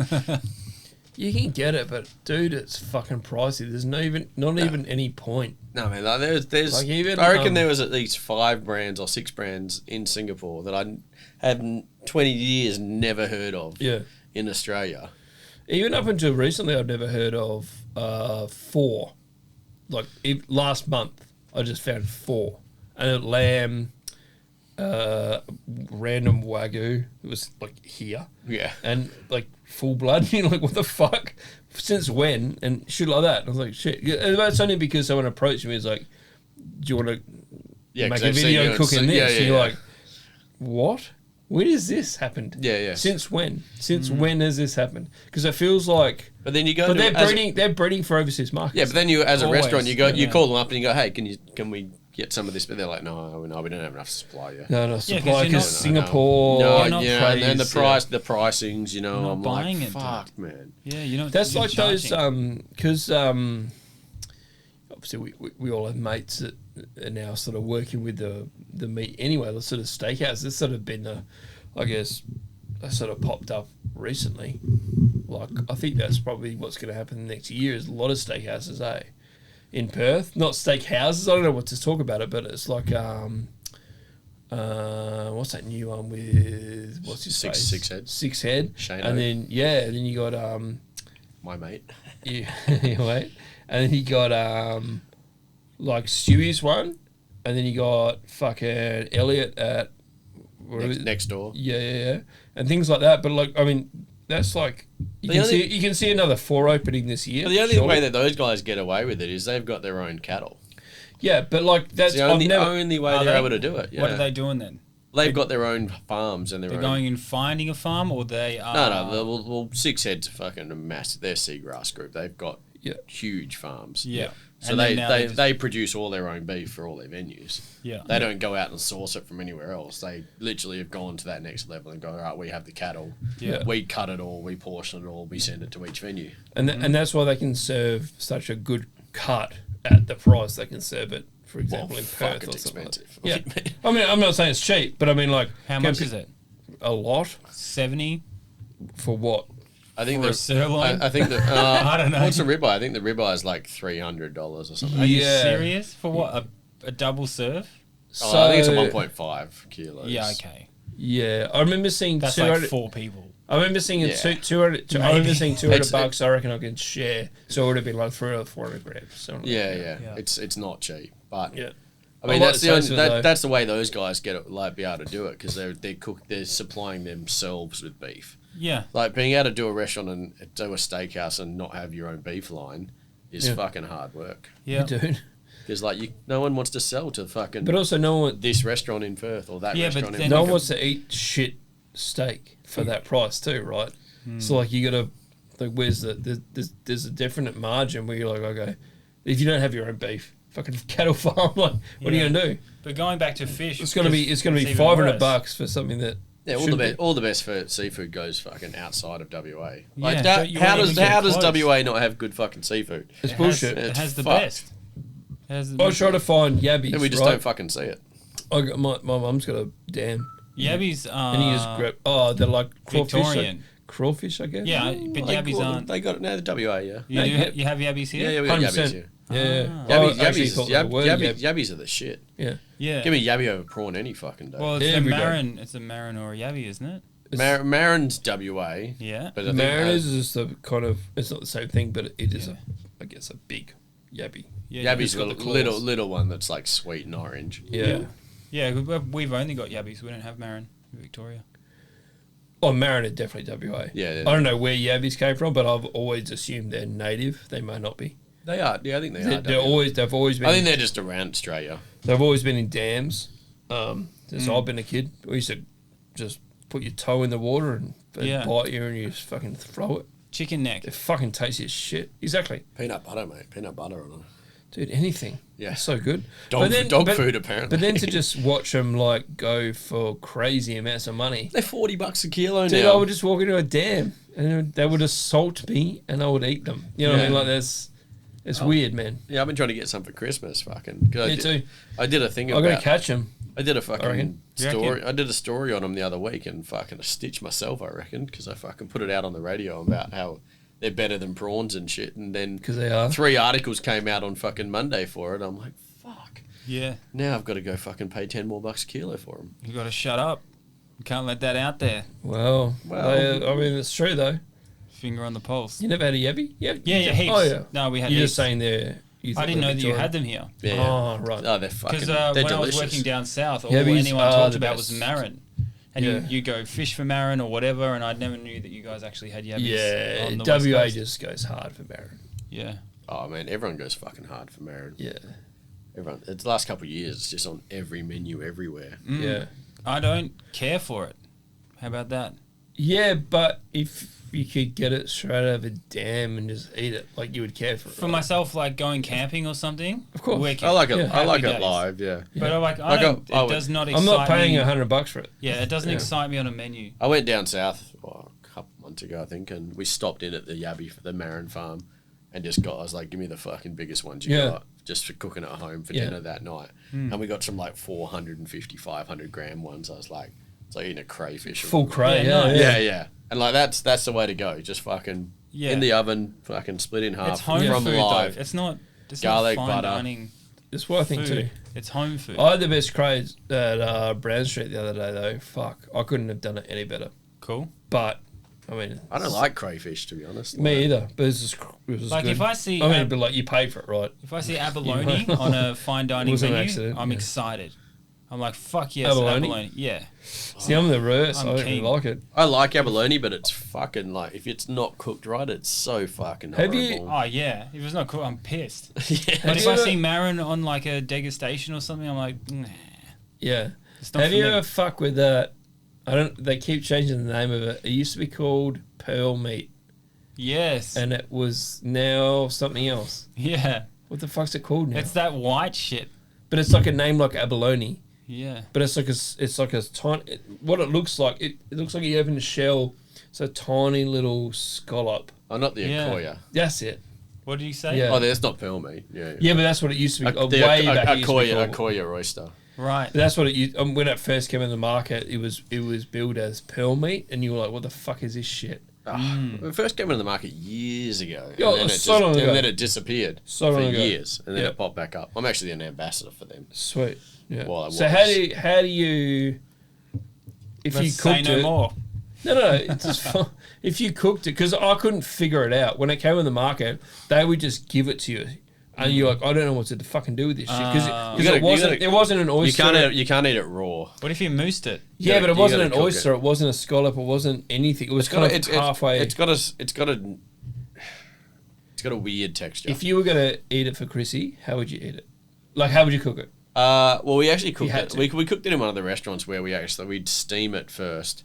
You can get it, but dude, it's fucking pricey. There's not even any point. No, man, like there's like even, I reckon there was at least 5 brands or 6 brands in Singapore that I have 20 years never heard of in Australia. Even up until recently, I've never heard of 4. Like last month, I just found 4. And lamb... random Wagyu. It was like here. Yeah. And like full blood. You're like, what the fuck? Since when? And shit like that. And I was like, shit. And that's only because someone approached me. It's like, do you want to make a video cooking this? And you're like, what? When has this happened? Yeah. Since when? Since when has this happened? Because it feels like. But then you go. But they're breeding for overseas markets. Yeah, but then you, as a restaurant, you call them up and you go, hey, can we get some of this? But they're like, no, we don't have enough supply yet. No supply because Singapore. And the pricings, you know, I'm buying like, it, fuck, man. Yeah, you know, that's like those because obviously we all have mates that are now sort of working with the meat anyway. The sort of steakhouse. It's sort of been sort of popped up recently. Like I think that's probably what's going to happen next year. Is a lot of steakhouses, in Perth, not steakhouses. I don't know what to talk about it, but it's like what's that new one with what's his face? Six Head. Six Head. Shane. And then then you got my mate. Yeah, wait. And then you got like Stewie's one, and then you got fucking Elliot at next door. Yeah, and things like that. But like, I mean, that's like you can see another 4 opening this year. But the only way that those guys get away with it is they've got their own cattle. Yeah, but like that's the only way they're able to do it. Yeah. What are they doing then? They've got their own farms and they're going and finding a farm, or they are... No. Well, Six Heads are fucking massive. They're Seagrass Group. They've got huge farms. Yeah. So they produce all their own beef for all their venues. Yeah. They don't go out and source it from anywhere else. They literally have gone to that next level and go, all right, we have the cattle. Yeah. We cut it all, we portion it all, we send it to each venue. And and that's why they can serve such a good cut at the price they can serve it. For example, in Perth or something. Expensive. Like that. Yeah. I mean, I'm not saying it's cheap, but I mean, like... How much is it? A lot. 70? For what? I think for a sirloin? I think I don't know. What's the ribeye? I think the ribeye is like $300 or something. Are you serious? For what? A double serve? So, I think it's a 1.5 kilos. Yeah, okay. Yeah, I remember seeing... That's like 4 people. I remember seeing it 200. I remember seeing $200. I reckon I could share. So it would have been like 300 or 400 grams. Yeah. It's not cheap, but I mean that's the way those guys be able to do it, because they're supplying themselves with beef. Yeah, like being able to do a restaurant and do a steakhouse and not have your own beef line is fucking hard work. Yeah, dude. Because no one wants to sell to fucking. But also no one this restaurant in Perth or that restaurant in Perth. No one wants to eat shit steak for that price too, right? So like you gotta where's there's a definite margin where you're like, okay, if you don't have your own beef, fucking cattle farm, like what are you gonna do? But going back to fish, it's gonna be $500 for something that all the best for seafood goes fucking outside of WA. Like how does WA not have good fucking seafood? It's bullshit. It has the best. I was trying to find yabbies. And we just don't fucking see it. I got my mum's got a dam. Yabbies and you just grab they're like crawfish. Victorian. Crawfish, I guess. Yeah, but yabbies aren't. They got it now. The WA, yeah. You have yabbies here. Yeah, we got yabbies here. Yeah, Yabbies are the shit. Yeah. Give me yabby over prawn any fucking day. Well, it's a marin. It's a marin or a yabby, isn't it? Marin's WA. Yeah. But marin is just a kind of. It's not the same thing, but it is I guess a big yabby. Yeah, yabby's got a little one that's like sweet and orange. Yeah, we've only got yabbies. We don't have marin in Victoria. Oh, marin are definitely WA. Yeah. I don't know where yabbies came from, but I've always assumed they're native. They may not be. They are. Yeah, I think they are. They've always been. I think they're just around Australia. They've always been in dams. Since I've been a kid, we used to just put your toe in the water and bite you, and you just fucking throw it. Chicken neck. They're fucking tasty as shit. Exactly. Peanut butter, mate. Peanut butter on it. Dude, anything. Yeah. It's so good. Dog food, apparently. But then to just watch them, like, go for crazy amounts of money. They're $40 a kilo now. Dude, I would just walk into a dam, and they would assault me, and I would eat them. You know what I mean? Like, it's weird, man. Yeah, I've been trying to get some for Christmas, fucking. Me too. I did a thing about... I got to catch them. I did a fucking story. I did a story on them the other week and fucking stitched myself, I reckon, because I fucking put it out on the radio about how they're better than prawns and shit. And then because they are 3 articles came out on fucking Monday for it. I'm like, fuck. Yeah. Now I've got to go fucking pay $10 more a kilo for them. You got to shut up. You can't let that out there. Well, I mean, it's true though. Finger on the pulse. You never had a yabby? Yeah, heaps. Oh yeah. No, we had. You're heaps. just saying they're. I didn't know that you had them here. Yeah. Oh right. Oh, they're fucking. Because when delicious. I was working down south, all anyone talked about was marin. And you go fish for marin or whatever, and I never knew that you guys actually had yabbies. Yeah, on the WA just goes hard for marin. Yeah. Oh man, everyone goes fucking hard for marin. Yeah. Everyone. It's the last couple of years. It's just on every menu everywhere. Yeah. I don't care for it. How about that? Yeah, but if you could get it straight out of a dam and just eat it, like you would care for it. For myself, like going camping or something. Of course. I like it. I like it live. Yeah. But it does not excite me. I'm not paying $100 for it. Yeah, it doesn't excite me on a menu. I went down south a couple months ago, I think, and we stopped in at the Yabby for the Marin farm, and I was like, give me the fucking biggest ones you got, just for cooking at home for dinner that night. And we got some like 450, 500 gram ones. I was like, it's like eating a crayfish. Full cray. Yeah. And like that's the way to go. Just fucking in the oven, fucking split in half. It's home from food live. though. It's not garlic, fine butter. dining. That's what I think too. It's home food. I had the best craze at Brown Street the other day though. Fuck, I couldn't have done it any better. Cool. But I mean, I don't like crayfish, to be honest. Me either. But it was like good. if I see, but like you pay for it, right? If I see abalone on a fine dining menu, I'm excited. I'm like, fuck yes, abalone. Yeah. See, I'm the reverse. I don't really like it. I like abalone, but it's fucking like, if it's not cooked right, it's so fucking horrible. Oh, yeah. If it's not cooked, I'm pissed. But if I see marin on like a degustation or something, I'm like, nah. Yeah. Have you ever fuck with that? They keep changing the name of it. It used to be called pearl meat. Yes. And it was now something else. Yeah. What the fuck's it called now? It's that white shit. But it's like a name like abalone. Yeah. But it's like a tiny. What it looks like, it looks like you open a shell. It's a tiny little scallop. Oh, not the Akoya. That's it. What did you say? Yeah. Oh, that's not pearl meat. Yeah, but that's what it used to be. Akoya oyster. Right. But that's what it used. When it first came in the market, it was billed as pearl meat, and you were like, "What the fuck is this shit?" It first came into the market years ago. Yeah, and then it disappeared for years, and then it popped back up. I'm actually an ambassador for them. Sweet. Yeah. Well, so how do you if you cooked it? More. No. It's just fun. If you cooked it, because I couldn't figure it out when it came in the market, they would just give it to you. And you're like, I don't know what to fucking do with this shit because it wasn't an oyster. You can't eat it raw. What if you moosed it? Yeah, but it wasn't an oyster. It wasn't a scallop. It wasn't anything. It was halfway. It's got a weird texture. If you were gonna eat it for Chrissy, how would you eat it? Like, how would you cook it? Well, we actually cooked it. We cooked it in one of the restaurants where we'd steam it first.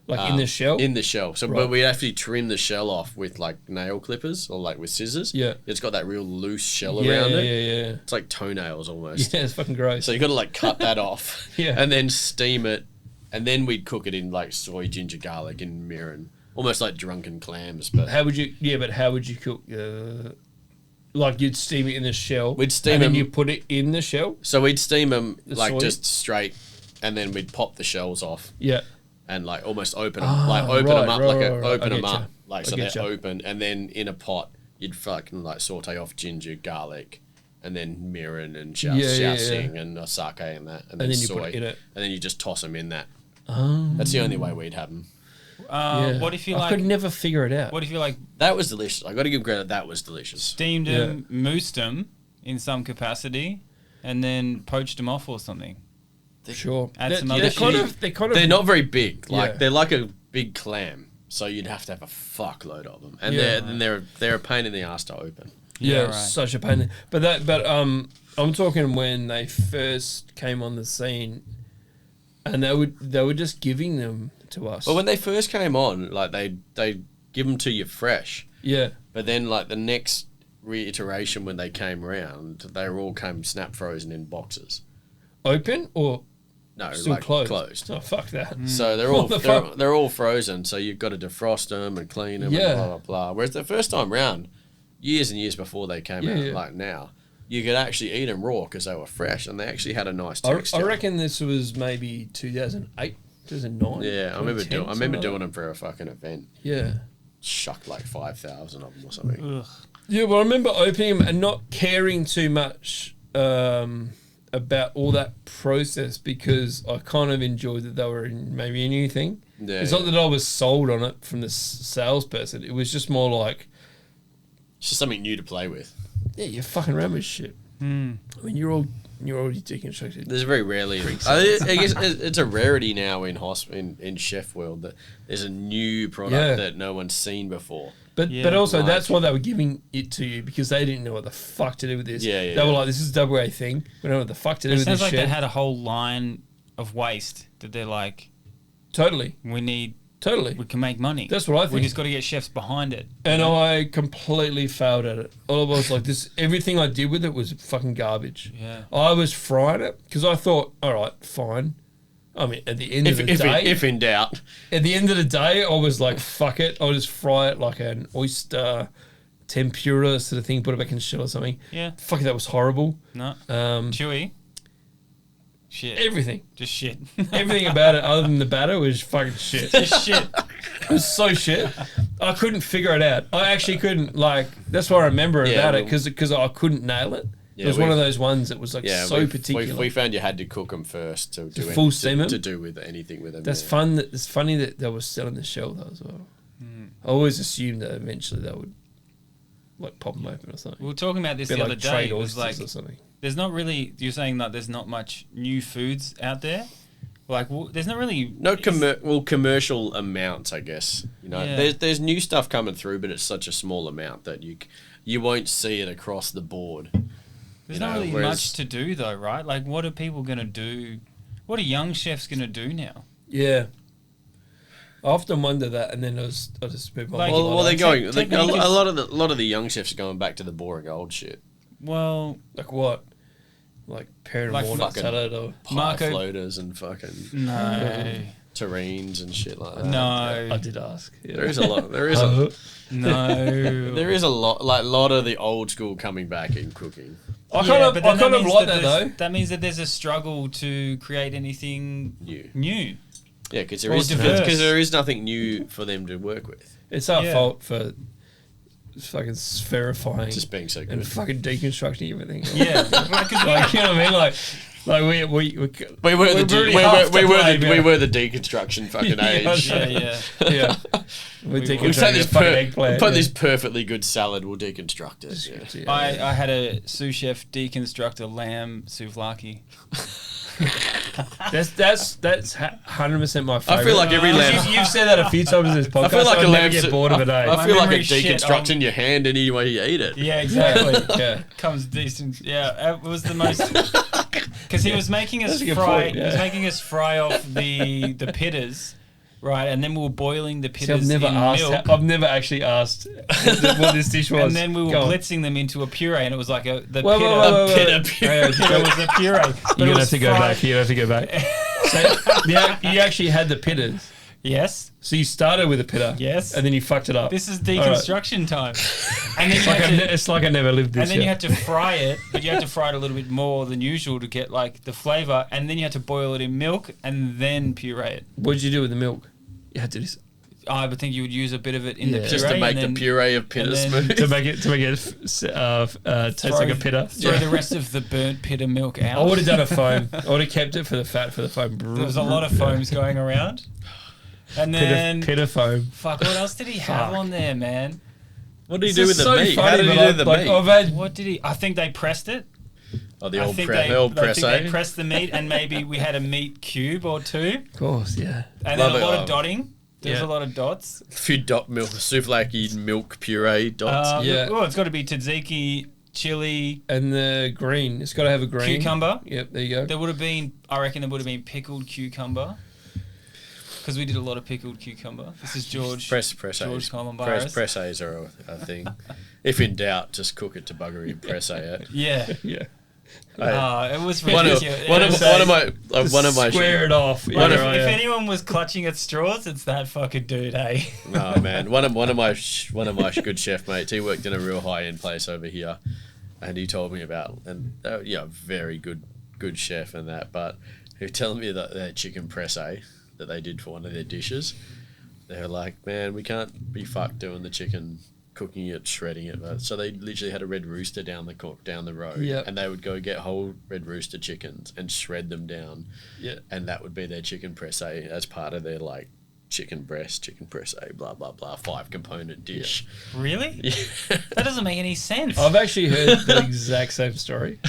Like in the shell? In the shell. So, but we actually trim the shell off with like nail clippers or like with scissors. Yeah. It's got that real loose shell around it. Yeah. It's like toenails almost. Yeah, it's fucking gross. So you got to like cut that off. Yeah. And then steam it. And then we'd cook it in like soy, ginger, garlic and mirin. Almost like drunken clams. But how would you cook like you'd steam it in the shell? We'd steam and them. then you put it in the shell? So we'd steam them soy? just straight and then we'd pop the shells off. Yeah. And like almost open them, so they're open, and then in a pot you'd fucking like saute off ginger, garlic, and then mirin and xiaoxing and sake and that, and then soy, you put it in it, and then you just toss them in that. Oh. That's the only way we'd have them. What if you I could never figure it out. What if you like? That was delicious. I got to give credit. That was delicious. Steamed them, moosed them in some capacity, and then poached them off or something. Sure. They're not very big. Like they're like a big clam, so you'd have to have a fuckload of them, and they're a pain in the ass to open. Yeah, right. Such a pain. But I'm talking when they first came on the scene, and they were just giving them to us. Well, when they first came on, like they give them to you fresh. Yeah. But then like the next reiteration when they came around, they all came snap frozen in boxes. Open or? No, still like closed. Oh, fuck that. So they're all frozen. So you've got to defrost them and clean them and blah blah blah. Whereas the first time round, years and years before they came out, like now, you could actually eat them raw because they were fresh and they actually had a nice texture. I reckon this was maybe 2008, 2009. Yeah, I remember doing them for a fucking event. Yeah, shucked like 5,000 of them or something. Ugh. Yeah, well, I remember opening them and not caring too much. About all that process because I kind of enjoyed that they were in maybe a new thing. Yeah, it's not that I was sold on it from the salesperson. It was just more like it's just something new to play with. Yeah, you're fucking around with shit. I mean, you're already deconstructed. There's very rarely. I guess it's a rarity now in chef world that there's a new product that no one's seen before. But also that's why they were giving it to you because they didn't know what the fuck to do with this. Yeah. They were like, this is a WA thing. We don't know what the fuck to do with this shit. It sounds like they had a whole line of waste that they're like, totally. We can make money. That's what I think. We just got to get chefs behind it. And I completely failed at it. All I was like, everything I did with it was fucking garbage. Yeah. I was frying it because I thought, all right, fine. I mean, at the end of the day... If in doubt. At the end of the day, I was like, fuck it. I'll just fry it like an oyster tempura sort of thing, put it back in the shell or something. Yeah. Fuck, that was horrible. No. Chewy? Shit. Everything. Just shit. Everything about it other than the batter was fucking shit. Just shit. It was so shit. I couldn't figure it out. I actually couldn't, that's what I remember about it because I couldn't nail it. Yeah, it was one of those ones that was so particular. We found you had to cook them first to do full steam to do with anything with them. That's fun. It's funny that they were selling the shell though as well. I always assumed that eventually they would pop them open or something. We were talking about this the other day. It was or something. There's not really. You're saying that there's not much new foods out there. There's not really commercial amounts, I guess. There's new stuff coming through, but it's such a small amount that you won't see it across the board. There's not really much to do though, right? Like, what are people going to do What are young chefs going to do now? Yeah. I often wonder that, and then I just move on. Well, they're going. A lot of the young chefs are going back to the boring old shit. Well, like what? Like parent like walnut salad or pie floaters and fucking terrines and shit like that. No, I did ask. Yeah. There is a lot. There is there is a lot. Like a lot of the old school coming back in cooking. I kind of like that though. That means that there's a struggle to create anything new. Yeah, because there is nothing new for them to work with. It's our fault for fucking spherifying, just being so good, and fucking deconstructing everything. Yeah, like you know what I mean, like we were the deconstruction fucking age. Yeah. We put this perfectly good salad. We'll deconstruct it. Yeah. I had a sous chef deconstruct a lamb souvlaki. That's 100% my favorite. I feel like every lamb. You've said that a few times in this podcast. I feel like a lamb get bored of it. I feel like it deconstructs in your hand any way you eat it. Yeah, exactly. Yeah, comes decent. Yeah, it was the most. Because he was making us fry. He was making us fry off the pittas. Right, and then we were boiling the pittas in milk. I've never actually asked what this dish was. And then we were blitzing them into a puree, and it was like the pitta puree. It was a puree. You're going to have to go back. You have to go back. So you actually had the pittas. Yes. So you started with a pitta. Yes. And then you fucked it up. This is deconstruction time. And then it's like I never lived this. And then you had to fry it, but you had to fry it a little bit more than usual to get like the flavour. And then you had to boil it in milk and then puree it. What did you do with the milk? You had to just... I would think you would use a bit of it in the puree. Just to make the puree of pitta smooth. to make it taste like a pitta. Throw the rest of the burnt pitta milk out. I would have done a foam. I would have kept it for the fat for the foam. There was a lot of foams going around. And then... Pitta foam. Fuck, what else did he have on there, man? What did he do with the meat? How did he do the meat? What did he... I think they pressed it. Oh, the old press. They pressed the meat, and maybe we had a meat cube or two. Of course, yeah. And then a lot of dotting. There's a lot of dots. A few milk, souvlaki milk puree dots. Oh, it's got to be tzatziki, chili, and the green. It's got to have a green cucumber. Yep, there you go. There would have been, I reckon, pickled cucumber. Because we did a lot of pickled cucumber. This is George. Press Columbaris. Presses are a thing. If in doubt, just cook it to buggery and press it. Yeah. Yeah. It was ridiculous. One of my square it off. If anyone was clutching at straws, it's that fucking dude, eh? Oh man, one of my good chef mates. He worked in a real high end place over here, and he told me about very good chef and that. But he was telling me that their chicken presse that they did for one of their dishes, they were like, man, we can't be fucked doing the chicken, cooking it, shredding it. So they literally had a red rooster down the road, and they would go get whole red rooster chickens and shred them down, and that would be their chicken presse as part of their like chicken breast, chicken presse, blah blah blah, 5-component dish. Yeah. Really? Yeah. That doesn't make any sense. I've actually heard the exact same story,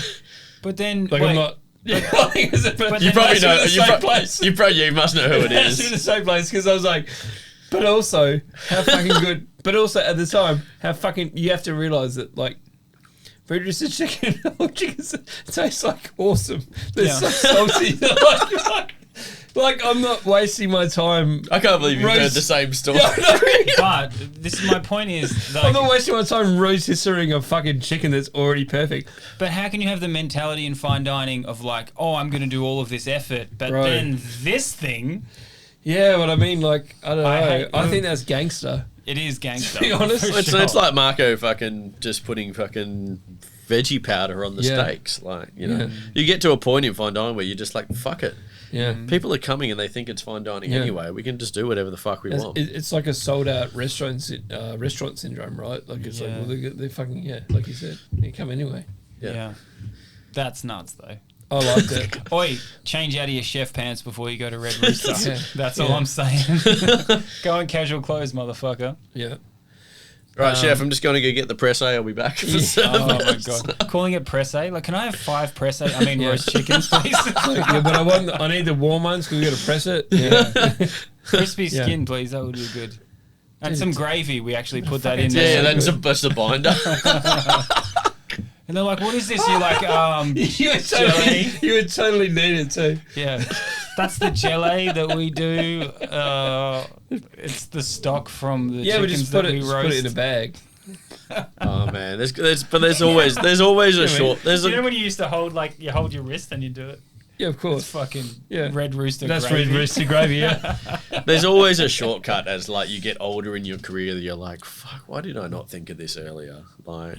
but then I'm not. Yeah, you probably know. You must know who it is. It's in the same place because I was like, but also how fucking good. But also at the time, how fucking you have to realize that like red rooster chicken tastes like awesome. They're so salty. like I'm not wasting my time. I can't believe you've heard the same story. But this is my point is like, I'm not wasting my time rotisserie a fucking chicken that's already perfect. But how can you have the mentality in fine dining of like, oh, I'm going to do all of this effort, but then this thing. Yeah, what I mean, like I don't know. I think that's gangster. It is gangster. To be honest, it's like Marco fucking just putting fucking veggie powder on the steaks. Like you get to a point in fine dining where you're just like, fuck it. Yeah, people are coming and they think it's fine dining anyway. We can just do whatever the fuck we want. It's like a sold out restaurant syndrome, right? Like it's like, well, they're fucking like you said, they come anyway. Yeah, that's nuts though. I liked it. Oi, change out of your chef pants before you go to Red Rooster. That's all I'm saying. Go in casual clothes, motherfucker. Yeah. Right, chef, I'm just going to go get the presse. I'll be back for service. Oh my god, calling it presse? Like, can I have 5 presse? I mean, roast chickens, please. But I need the warm ones because we got to press it. Yeah. Crispy skin, please. That would be good. And some gravy. We actually put that in there. Yeah, that's a binder. And they're like, what is this? You're like, you were totally needed too. Yeah. That's the jelly that we do. It's the stock from the chickens that we roast. Just put it in a bag. Oh man, there's always a short. You know when you used to hold you hold your wrist and you do it. Yeah, of course. It's fucking Red Rooster That's gravy. Red Rooster gravy, yeah. There's always a shortcut as like you get older in your career. You're like, fuck, why did I not think of this earlier? Like,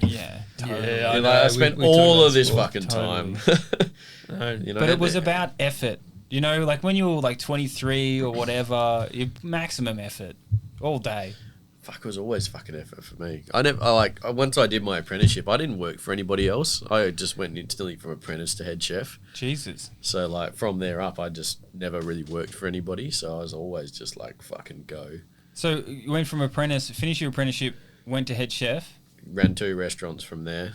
Totally. Yeah, I spent all of this fucking totally. time. But it was about effort. You know, like when you were like 23 or whatever, maximum effort all day. Fuck, it was always fucking effort for me. Once I did my apprenticeship, I didn't work for anybody else. I just went instantly from apprentice to head chef. Jesus. So like from there up, I just never really worked for anybody. So I was always just like fucking go. So you went from apprentice, finished your apprenticeship, went to head chef. Ran 2 restaurants from there,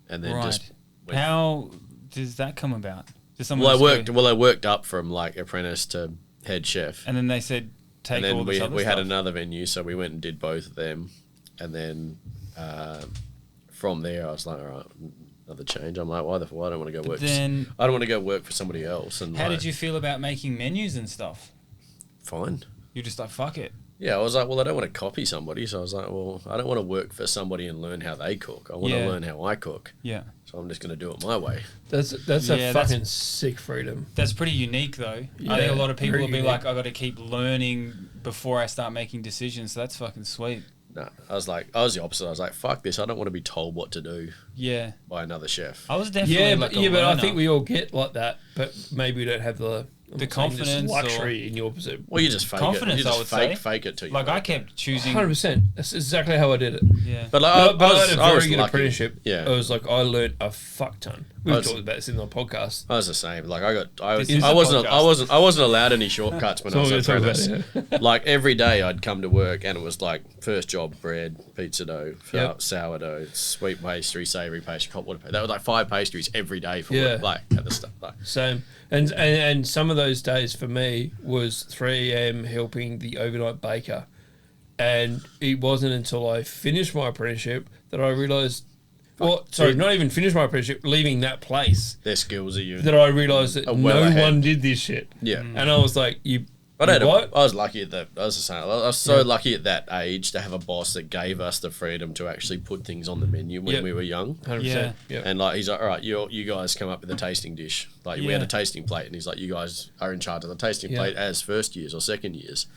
and then just went. How does that come about? I worked up from like apprentice to head chef, and then they said. And then we had another venue, so we went and did both of them. And then from there, I was like, all right, another change. I'm like, why don't I want to go work? I don't want to go work for somebody else. And how did you feel about making menus and stuff? Fine. You're just like, fuck it. Yeah, I was like, well, I don't want to copy somebody. So I was like, well, I don't want to work for somebody and learn how they cook. I want to learn how I cook. Yeah. So I'm just going to do it my way. That's a fucking sick freedom. That's pretty unique, though. Yeah, I think a lot of people will be like, I got to keep learning before I start making decisions. So that's fucking sweet. No, I was the opposite. I was like, fuck this. I don't want to be told what to do. Yeah. By another chef. I was definitely but I think we all get like that. But maybe we don't have the confidence, luxury in your position. Well, you just fake confidence, it. You just I would fake it to you. Like I kept choosing 100%. That's exactly how I did it. Yeah, but I had a very good apprenticeship. Yeah, I was like, I learned a fuck ton. We've talked about this in the podcast. I was the same. Like I wasn't allowed any shortcuts when I was at apprentice. Like every day I'd come to work and it was like first job bread, pizza dough, sourdough, sweet pastry, savoury pastry, hot water. That was like 5 pastries every day for work. Like at the start. Same. And some of those days for me was 3 a.m. helping the overnight baker. And it wasn't until I finished my apprenticeship that I realised, not even finished my apprenticeship, leaving that place. Their skills are you. That I realised that no one did this shit. Yeah. And I was like, I was lucky at that. I was so lucky at that age to have a boss that gave us the freedom to actually put things on the menu when we were young. 100%. Yeah. And like he's like, all right, you guys come up with a tasting dish. Like we had a tasting plate, and he's like, you guys are in charge of the tasting plate as first years or second years.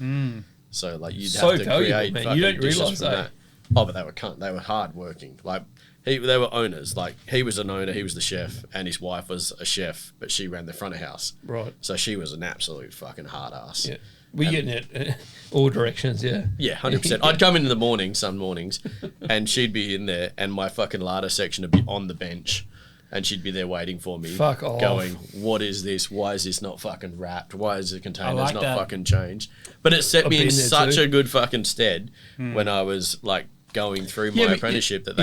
So like you'd have to create fucking you don't realise that. Oh, but they were hard working. Like they were owners. Like he was an owner, he was the chef, and his wife was a chef, but she ran the front of house. Right. So she was an absolute fucking hard ass. Yeah. We're getting it all directions, yeah. Yeah, 100%. I'd come in the morning, some mornings, and she'd be in there, and my fucking larder section would be on the bench, and she'd be there waiting for me. Fuck off. Going, what is this? Why is this not fucking wrapped? Why is the containers not fucking changed? But it set me in such a good fucking stead when I was like going through my apprenticeship that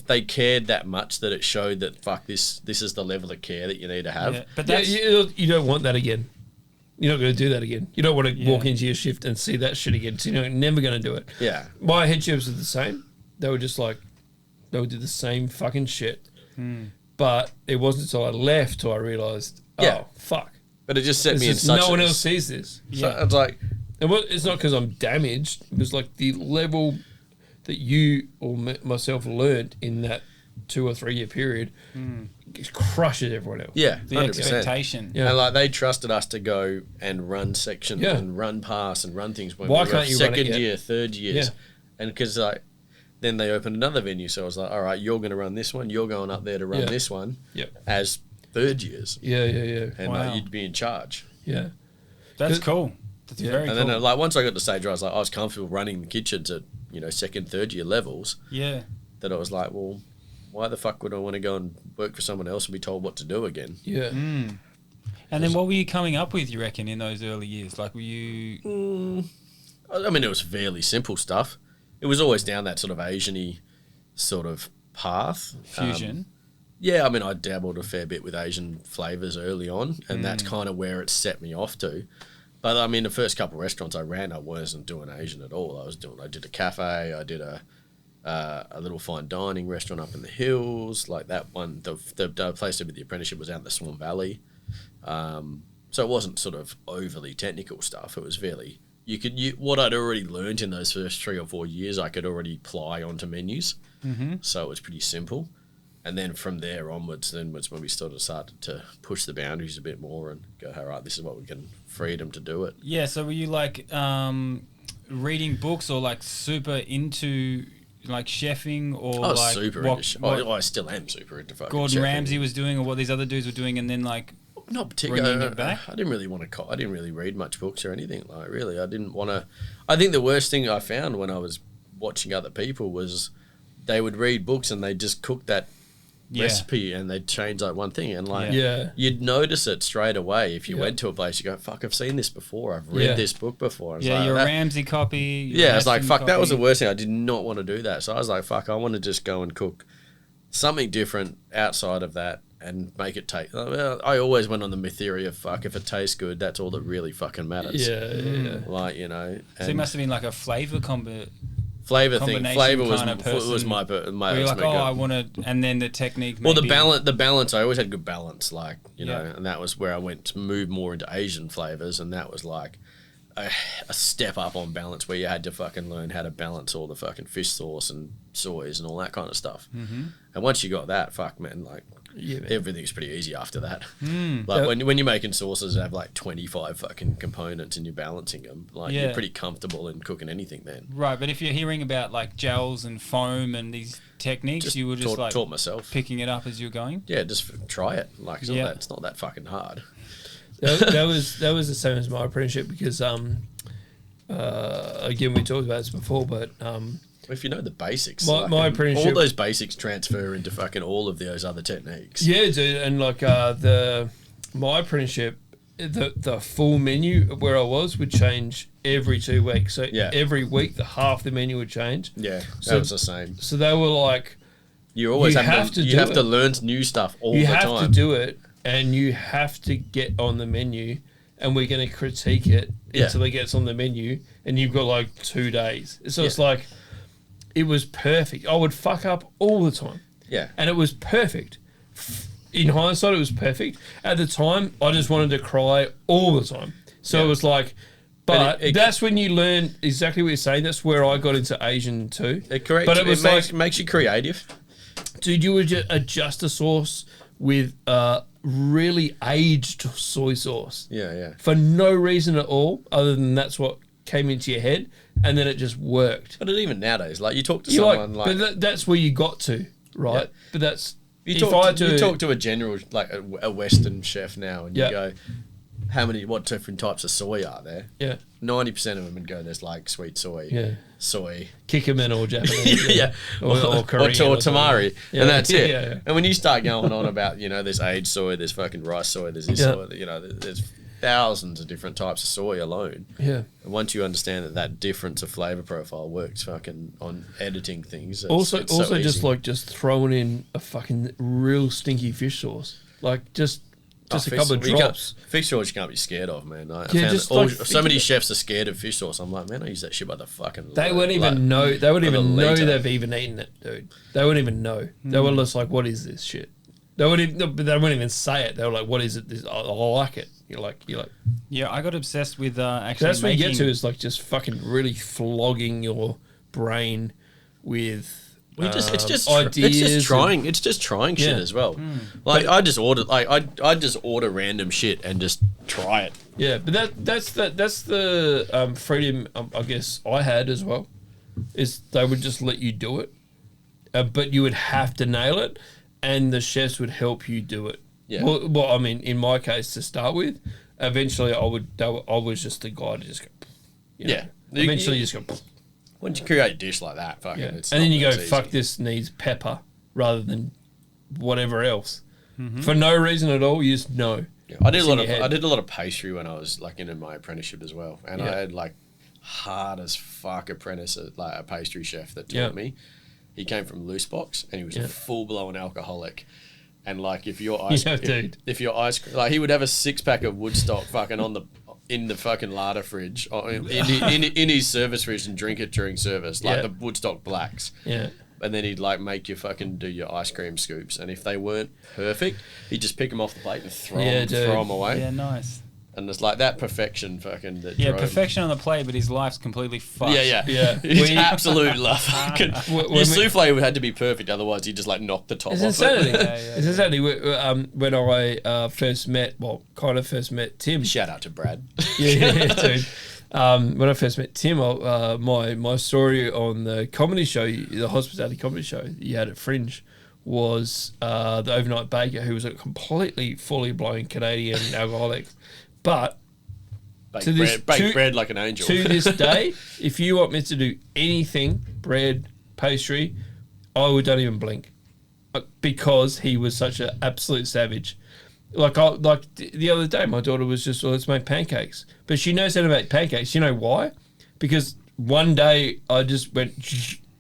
they cared that much that it showed that this is the level of care that you need to have. Yeah, but you don't want that again. You're not going to do that again. You don't want to walk into your shift and see that shit again. So you're never going to do it. Yeah. My head chefs are the same. They were just like, they would do the same fucking shit. But it wasn't until I left till I realised, fuck. But it just set me in such no one else sees this. So it's like... It's not because I'm damaged. It was like the level that you or myself learned in that 2 or 3 year period crushes everyone else. Yeah, the 100%. Expectation. Yeah. And like they trusted us to go and run sections and run pass and run things when Why we can't were you second run it year, third years. Yeah. And because like then they opened another venue, so I was like, all right, you're going to run this one, you're going up there to run this one as third years. Yeah. And like, you'd be in charge. Yeah. That's cool. That's very cool. And then like once I got to the stage where I was comfortable running the kitchens at, second, third year levels. Yeah. That I was like, well, why the fuck would I want to go and work for someone else and be told what to do again? Yeah. And then what were you coming up with, you reckon, in those early years? Like, were you... I mean, it was fairly simple stuff. It was always down that sort of Asian-y sort of path. Fusion. Yeah, I mean, I dabbled a fair bit with Asian flavours early on, and that's kind of where it set me off to. But, I mean, the first couple of restaurants I ran, I wasn't doing Asian at all. I did a cafe, I did a a little fine dining restaurant up in the hills, like that one. The place I did the apprenticeship was out in the Swan Valley, so it wasn't sort of overly technical stuff. It was fairly what I'd already learned in those first 3 or 4 years, I could already apply onto menus, so it was pretty simple. And then from there onwards, then was when we started to push the boundaries a bit more and go, all right, this is what we can freedom to do it. Yeah. So were you like reading books or like super into like chefing or I was like super into I still am super into fucking Gordon chefing. Ramsay was doing or what these other dudes were doing, and then like not particularly. bringing it back? I didn't really want to. I didn't really read much books or anything. Like really, I didn't want to. I think the worst thing I found when I was watching other people was they would read books and they just cook that recipe and they'd change like one thing, and like you'd notice it straight away if you went to a place. You go, fuck, I've seen this before. I've read this book before. It's like, your Ramsay copy. It's like fuck. That was the worst thing. I did not want to do that. So I was like, fuck. I want to just go and cook something different outside of that and make it taste. Well, I always went on the theory of fuck. If it tastes good, that's all that really fucking matters. Like so it must have been like a flavor Flavor thing. Flavor was my you're like, I want to, and then the technique. Well, the balance. I always had good balance, like you know, and that was where I went to move more into Asian flavors, and that was like a step up on balance, where you had to fucking learn how to balance all the fucking fish sauce and soys and all that kind of stuff. And once you got that, fuck man, like everything's pretty easy after that. Like when you're making sauces that have like 25 fucking components and you're balancing them, like you're pretty comfortable in cooking anything then. Right, but if you're hearing about like gels and foam and these techniques, you were just taught myself, picking it up as you're going. Yeah, just try it. Like it's not that fucking hard. that was the same as my apprenticeship because again we talked about this before, but if you know the basics, my apprenticeship, all those basics transfer into fucking all of those other techniques. Yeah, dude, and like my apprenticeship, the full menu where I was would change every 2 weeks. So every week the half the menu would change. Yeah, that was the same. So they were like, you always have to learn new stuff all the time. You have to do it, and you have to get on the menu, and we're going to critique it until it gets on the menu, and you've got like 2 days. So it's like, it was perfect. I would fuck up all the time. Yeah. And it was perfect. In hindsight, it was perfect. At the time, I just wanted to cry all the time. So it was like, but that's when you learn exactly what you're saying. That's where I got into Asian too. But it makes you creative. Dude, you would adjust a sauce with really aged soy sauce. Yeah. For no reason at all, other than that's what came into your head, and then it just worked. But even nowadays, like you talk to someone but that's where you got to, right? Yeah. But that's you talk to a general, like a Western chef now, and you go, what different types of soy are there? Yeah, 90% of them would go, there's like sweet soy, soy, Kikkoman or Japanese, or Korean or tamari, and that's it. Yeah. And when you start going on about, there's aged soy, there's fucking rice soy, there's this soy, there's thousands of different types of soy alone. Yeah. And once you understand that difference of flavor profile works fucking on editing things. Also just throwing in a fucking real stinky fish sauce. Like just a couple of drops. Fish sauce you can't be scared of, man. So many chefs are scared of fish sauce. I'm like, man, I use that shit by the fucking. They wouldn't even know. They wouldn't even know they've even eaten it, dude. They wouldn't even know. They were just like, what is this shit? They wouldn't even say it. They were like, what is it? I like it. You're like. Yeah, I got obsessed with actually. That's what you get to is like just fucking really flogging your brain with. It's just trying shit as well. Like I just order random shit and just try it. Yeah, but that's the freedom I guess I had as well. Is they would just let you do it, but you would have to nail it, and the chefs would help you do it. Yeah. Well, I mean, in my case, to start with, eventually I was just the guy to just go. Eventually, you just go. Once you create a dish like that, fucking, it's and then you go, easy. fuck, this needs pepper rather than whatever else. For no reason at all. You just know. Yeah, I did a lot of pastry when I was like in my apprenticeship as well, and I had like hard as fuck apprentice, like a pastry chef that taught me. He came from Loose Box, and he was a full blown alcoholic. And like if your ice, like he would have a 6-pack of Woodstock fucking on the in the fucking larder fridge, or in his service fridge, and drink it during service, like the Woodstock Blacks. Yeah. And then he'd like make you fucking do your ice cream scoops, and if they weren't perfect, he'd just pick them off the plate and throw them away. Yeah, nice. And it's like that perfection fucking that perfection on the plate, but his life's completely fucked. Yeah. His absolute love. His souffle had to be perfect, otherwise he'd just like knock the top off insanity. it. It's insanity. When I first met Tim. Shout out to Brad. Dude. When I first met Tim, my story on the comedy show, the hospitality comedy show that you had at Fringe, was the overnight baker, who was a completely fully blown Canadian alcoholic. But baked bread like an angel. To this day, if you want me to do anything, bread, pastry, I don't even blink, because he was such an absolute savage. Like the other day, my daughter was just, let's make pancakes. But she knows how to make pancakes. You know why? Because one day I just went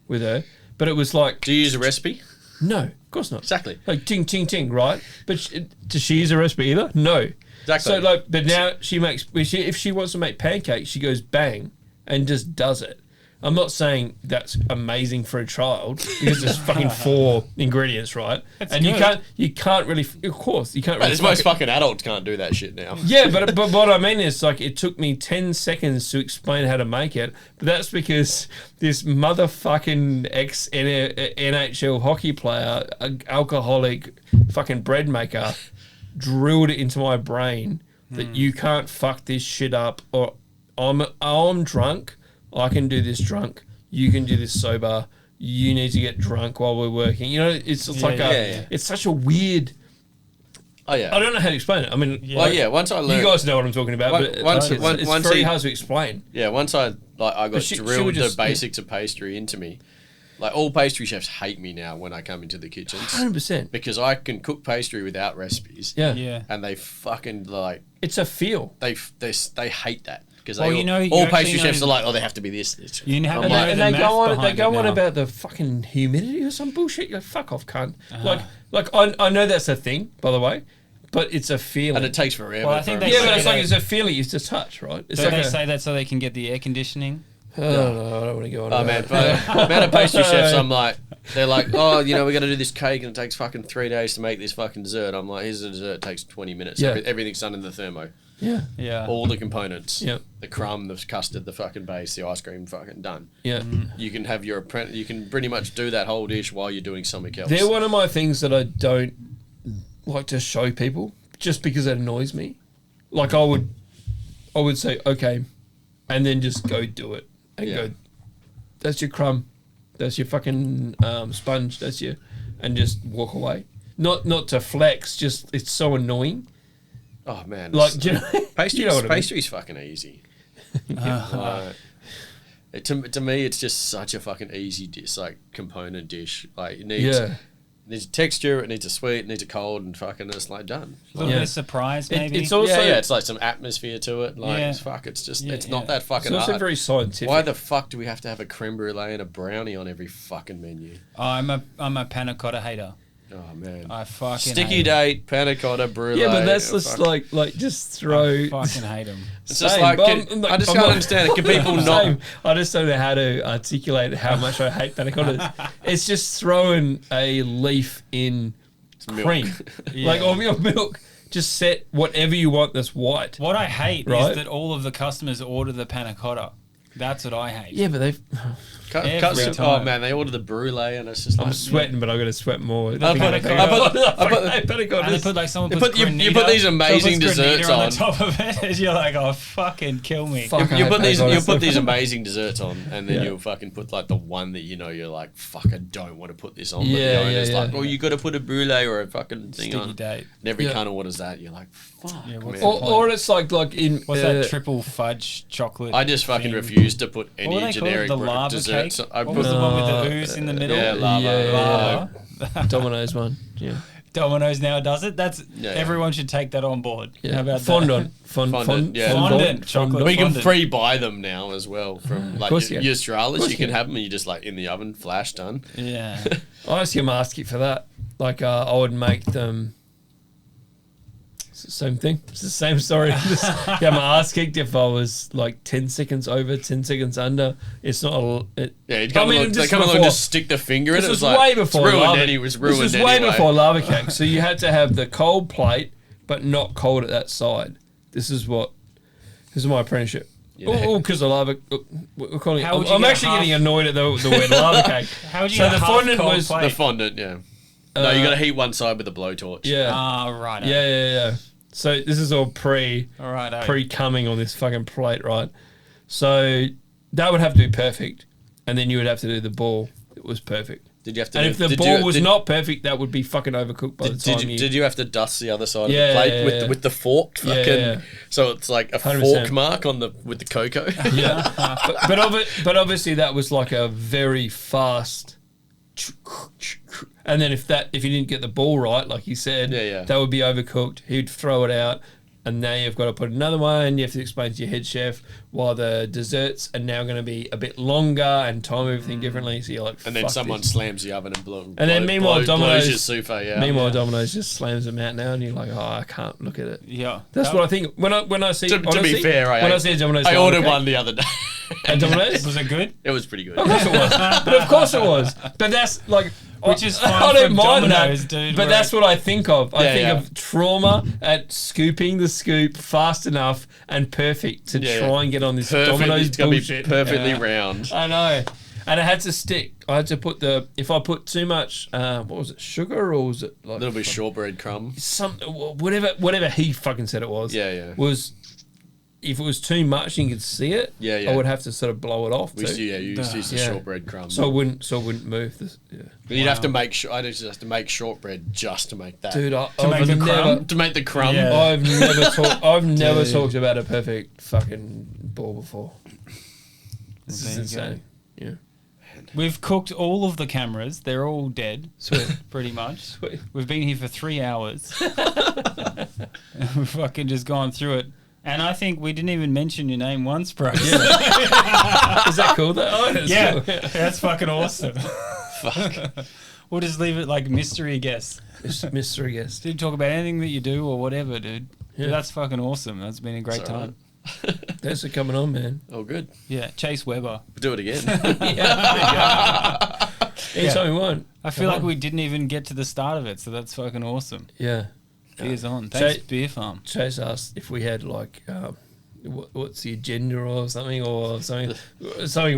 with her, but it was like... Do you use a recipe? No, of course not. Exactly. Like ting, ting, ting, right? But does she use a recipe either? No. Exactly. So but now she makes, if she wants to make pancakes, she goes bang and just does it. I'm not saying that's amazing for a child, because there's fucking 4 ingredients, right? That's and good. you can't really, of course, you can't really. Most fucking adults can't do that shit now. Yeah, but what I mean is, like, it took me 10 seconds to explain how to make it, but that's because this motherfucking ex-NHL hockey player, alcoholic fucking bread maker, drilled it into my brain that you can't fuck this shit up, or I'm drunk. I can do this drunk. You can do this sober. You need to get drunk while we're working. You know, it's it's such a weird. Oh yeah. I don't know how to explain it. I mean, once I learned, you guys know what I'm talking about. It's very hard to explain. Yeah, once I got drilled the basics of pastry into me. Like, all pastry chefs hate me now when I come into the kitchens. 100%. Because I can cook pastry without recipes. Yeah. And they fucking like. It's a feel. They hate that. Because all pastry chefs are like, they have to be this. You know, and they go on about the fucking humidity or some bullshit. You're like, fuck off, cunt. Like I know that's a thing, by the way, but it's a feeling. And it takes forever. Well, I think but it's a feeling. It's a touch, right? It's they say that so they can get the air conditioning? No, I don't want to go on. Oh man, the amount of pastry chefs, I'm like, they're like, oh, we're gonna do this cake and it takes fucking 3 days to make this fucking dessert. I'm like, here's the dessert. It takes 20 minutes. Yeah. Everything's done in the thermo. Yeah. All the components. Yeah. The crumb, the custard, the fucking base, the ice cream, fucking done. Yeah. You can have your apprentice. You can pretty much do that whole dish while you're doing something else. They're one of my things that I don't like to show people, just because it annoys me. Like, I would say, okay, and then just go do it and go. That's your crumb. That's your fucking sponge. That's your, and just walk away. Not to flex. Just, it's so annoying. Oh man, like, pastry's fucking easy. To me, it's just such a fucking easy dish, like component dish. Like, it needs a texture, it needs a sweet, it needs a cold, and fucking it's like done. A little bit of surprise, maybe. It's also it's like some atmosphere to it. Like it's just it's not that fucking. It's also very scientific. Why the fuck do we have to have a creme brulee and a brownie on every fucking menu? I'm a panna cotta hater. Oh man, I fucking sticky date, panna cotta, brulee. Yeah, but that's just like just throw. I fucking hate them. It's just like, I just can't understand it. Can people not? I just don't know how to articulate how much I hate panna cottas. It's just throwing a leaf in cream, like or milk. Just set whatever you want that's white. What I hate is that all of the customers order the panna cotta. That's what I hate. Yeah, but they've. Oh man, they order the brulee and it's just. I'm sweating, but I've got to sweat more. You put these amazing desserts on top of it, and you're like, oh fucking kill me. You put these amazing desserts on, and then you'll fucking put like the one that you're like, fuck, I don't want to put this on. It's like, well, you got to put a brulee or a fucking thing on. Date. And every cunt orders that. You're like, fuck. Yeah, or it's like in what's that triple fudge chocolate? I just fucking refuse to put any generic dessert. What was the one with the ooze in the middle? Yeah, lava. Domino's one. Yeah. Domino's now does it. Everyone should take that on board. Yeah. How about fondant? Fondant. Chocolate. We can pre-buy them now as well from like your Australis. You can have them and you just like in the oven, flash done. Yeah. I asked him for that. Like I would make them. It's the same thing. It's the same story. Just get my ass kicked if I was like 10 seconds over, 10 seconds under. It's not a... You'd come along, they come along and just stick the finger in it. This was like, way before lava. It was ruined This was way before lava cake. So you had to have the cold plate, but not cold at that side. This is my apprenticeship. Oh, because of lava. We're calling it. I'm actually getting annoyed at the word lava cake. How would you get the fondant was plate? The fondant, yeah. No, you got to heat one side with a blowtorch. Yeah. Right. Yeah. So this is all pre-coming on this fucking plate, right? So that would have to be perfect, and then you would have to do the ball. It was perfect. Did you have to? And if the ball was not perfect, that would be fucking overcooked by the time Did you have to dust the other side of the plate with the fork? Fucking, so it's like a 100%. Fork mark with the cocoa. Yeah, but obviously that was like a very fast. And then if you didn't get the ball right, like you said, that would be overcooked. He'd throw it out, and now you've got to put another one. You have to explain to your head chef why the desserts are now going to be a bit longer and time everything differently. So you're like, and then someone slams the oven and blows. And then meanwhile, Domino's Domino's just slams them out now, and you're like, oh, I can't look at it. Yeah, that's what I think when I see. To be fair, I ordered one the other day. At Domino's, was it good? It was pretty good. Of course it was. But of course it was. But that's like. Which is fine. I don't mind Domino's, that, dude. but that's what I think of. I think of trauma at scooping the scoop fast enough and perfect to try and get on this Domino's bullshit. Be perfectly round. I know, and it had to stick. I had to put if I put too much, what was it, sugar or was it like a little bit shortbread crumb? Whatever he fucking said it was. Was. If it was too much and you could see it, I would have to sort of blow it off. You used to use the shortbread crumb. So it wouldn't move. But you'd have to make sure. I just have to make shortbread just to make that. Dude, to make the crumb. Yeah. I've never talked about a perfect fucking ball before. This is insane. Yeah. We've cooked all of the cameras. They're all dead. Sweet. Pretty much. Sweet. We've been here for 3 hours. We've fucking just gone through it. And I think we didn't even mention your name once, bro. Yeah. Is that cool though? Oh, cool. That's fucking awesome. Fuck. We'll just leave it like mystery guest. Mystery guest. Didn't talk about anything that you do or whatever, dude. Yeah. But that's fucking awesome. That's been a great time. Thanks for coming on, man. Oh, good. Yeah, Chase Webber. We'll do it again. Anytime you want. I feel like we didn't even get to the start of it, so that's fucking awesome. Yeah. Beer's on. Thanks, Beer Farm. Chase asked if we had like, what's the agenda or something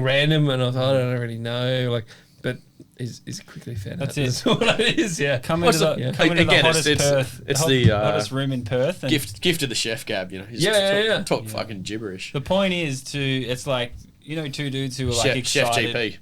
random, and I thought I don't really know. Like, but he's quickly found out. That's what it is. Yeah. Come into the hottest room in Perth. And gift of the chef, Gab. You know. Talk fucking gibberish. The point is it's like, you know, two dudes who are like excited. Chef GP.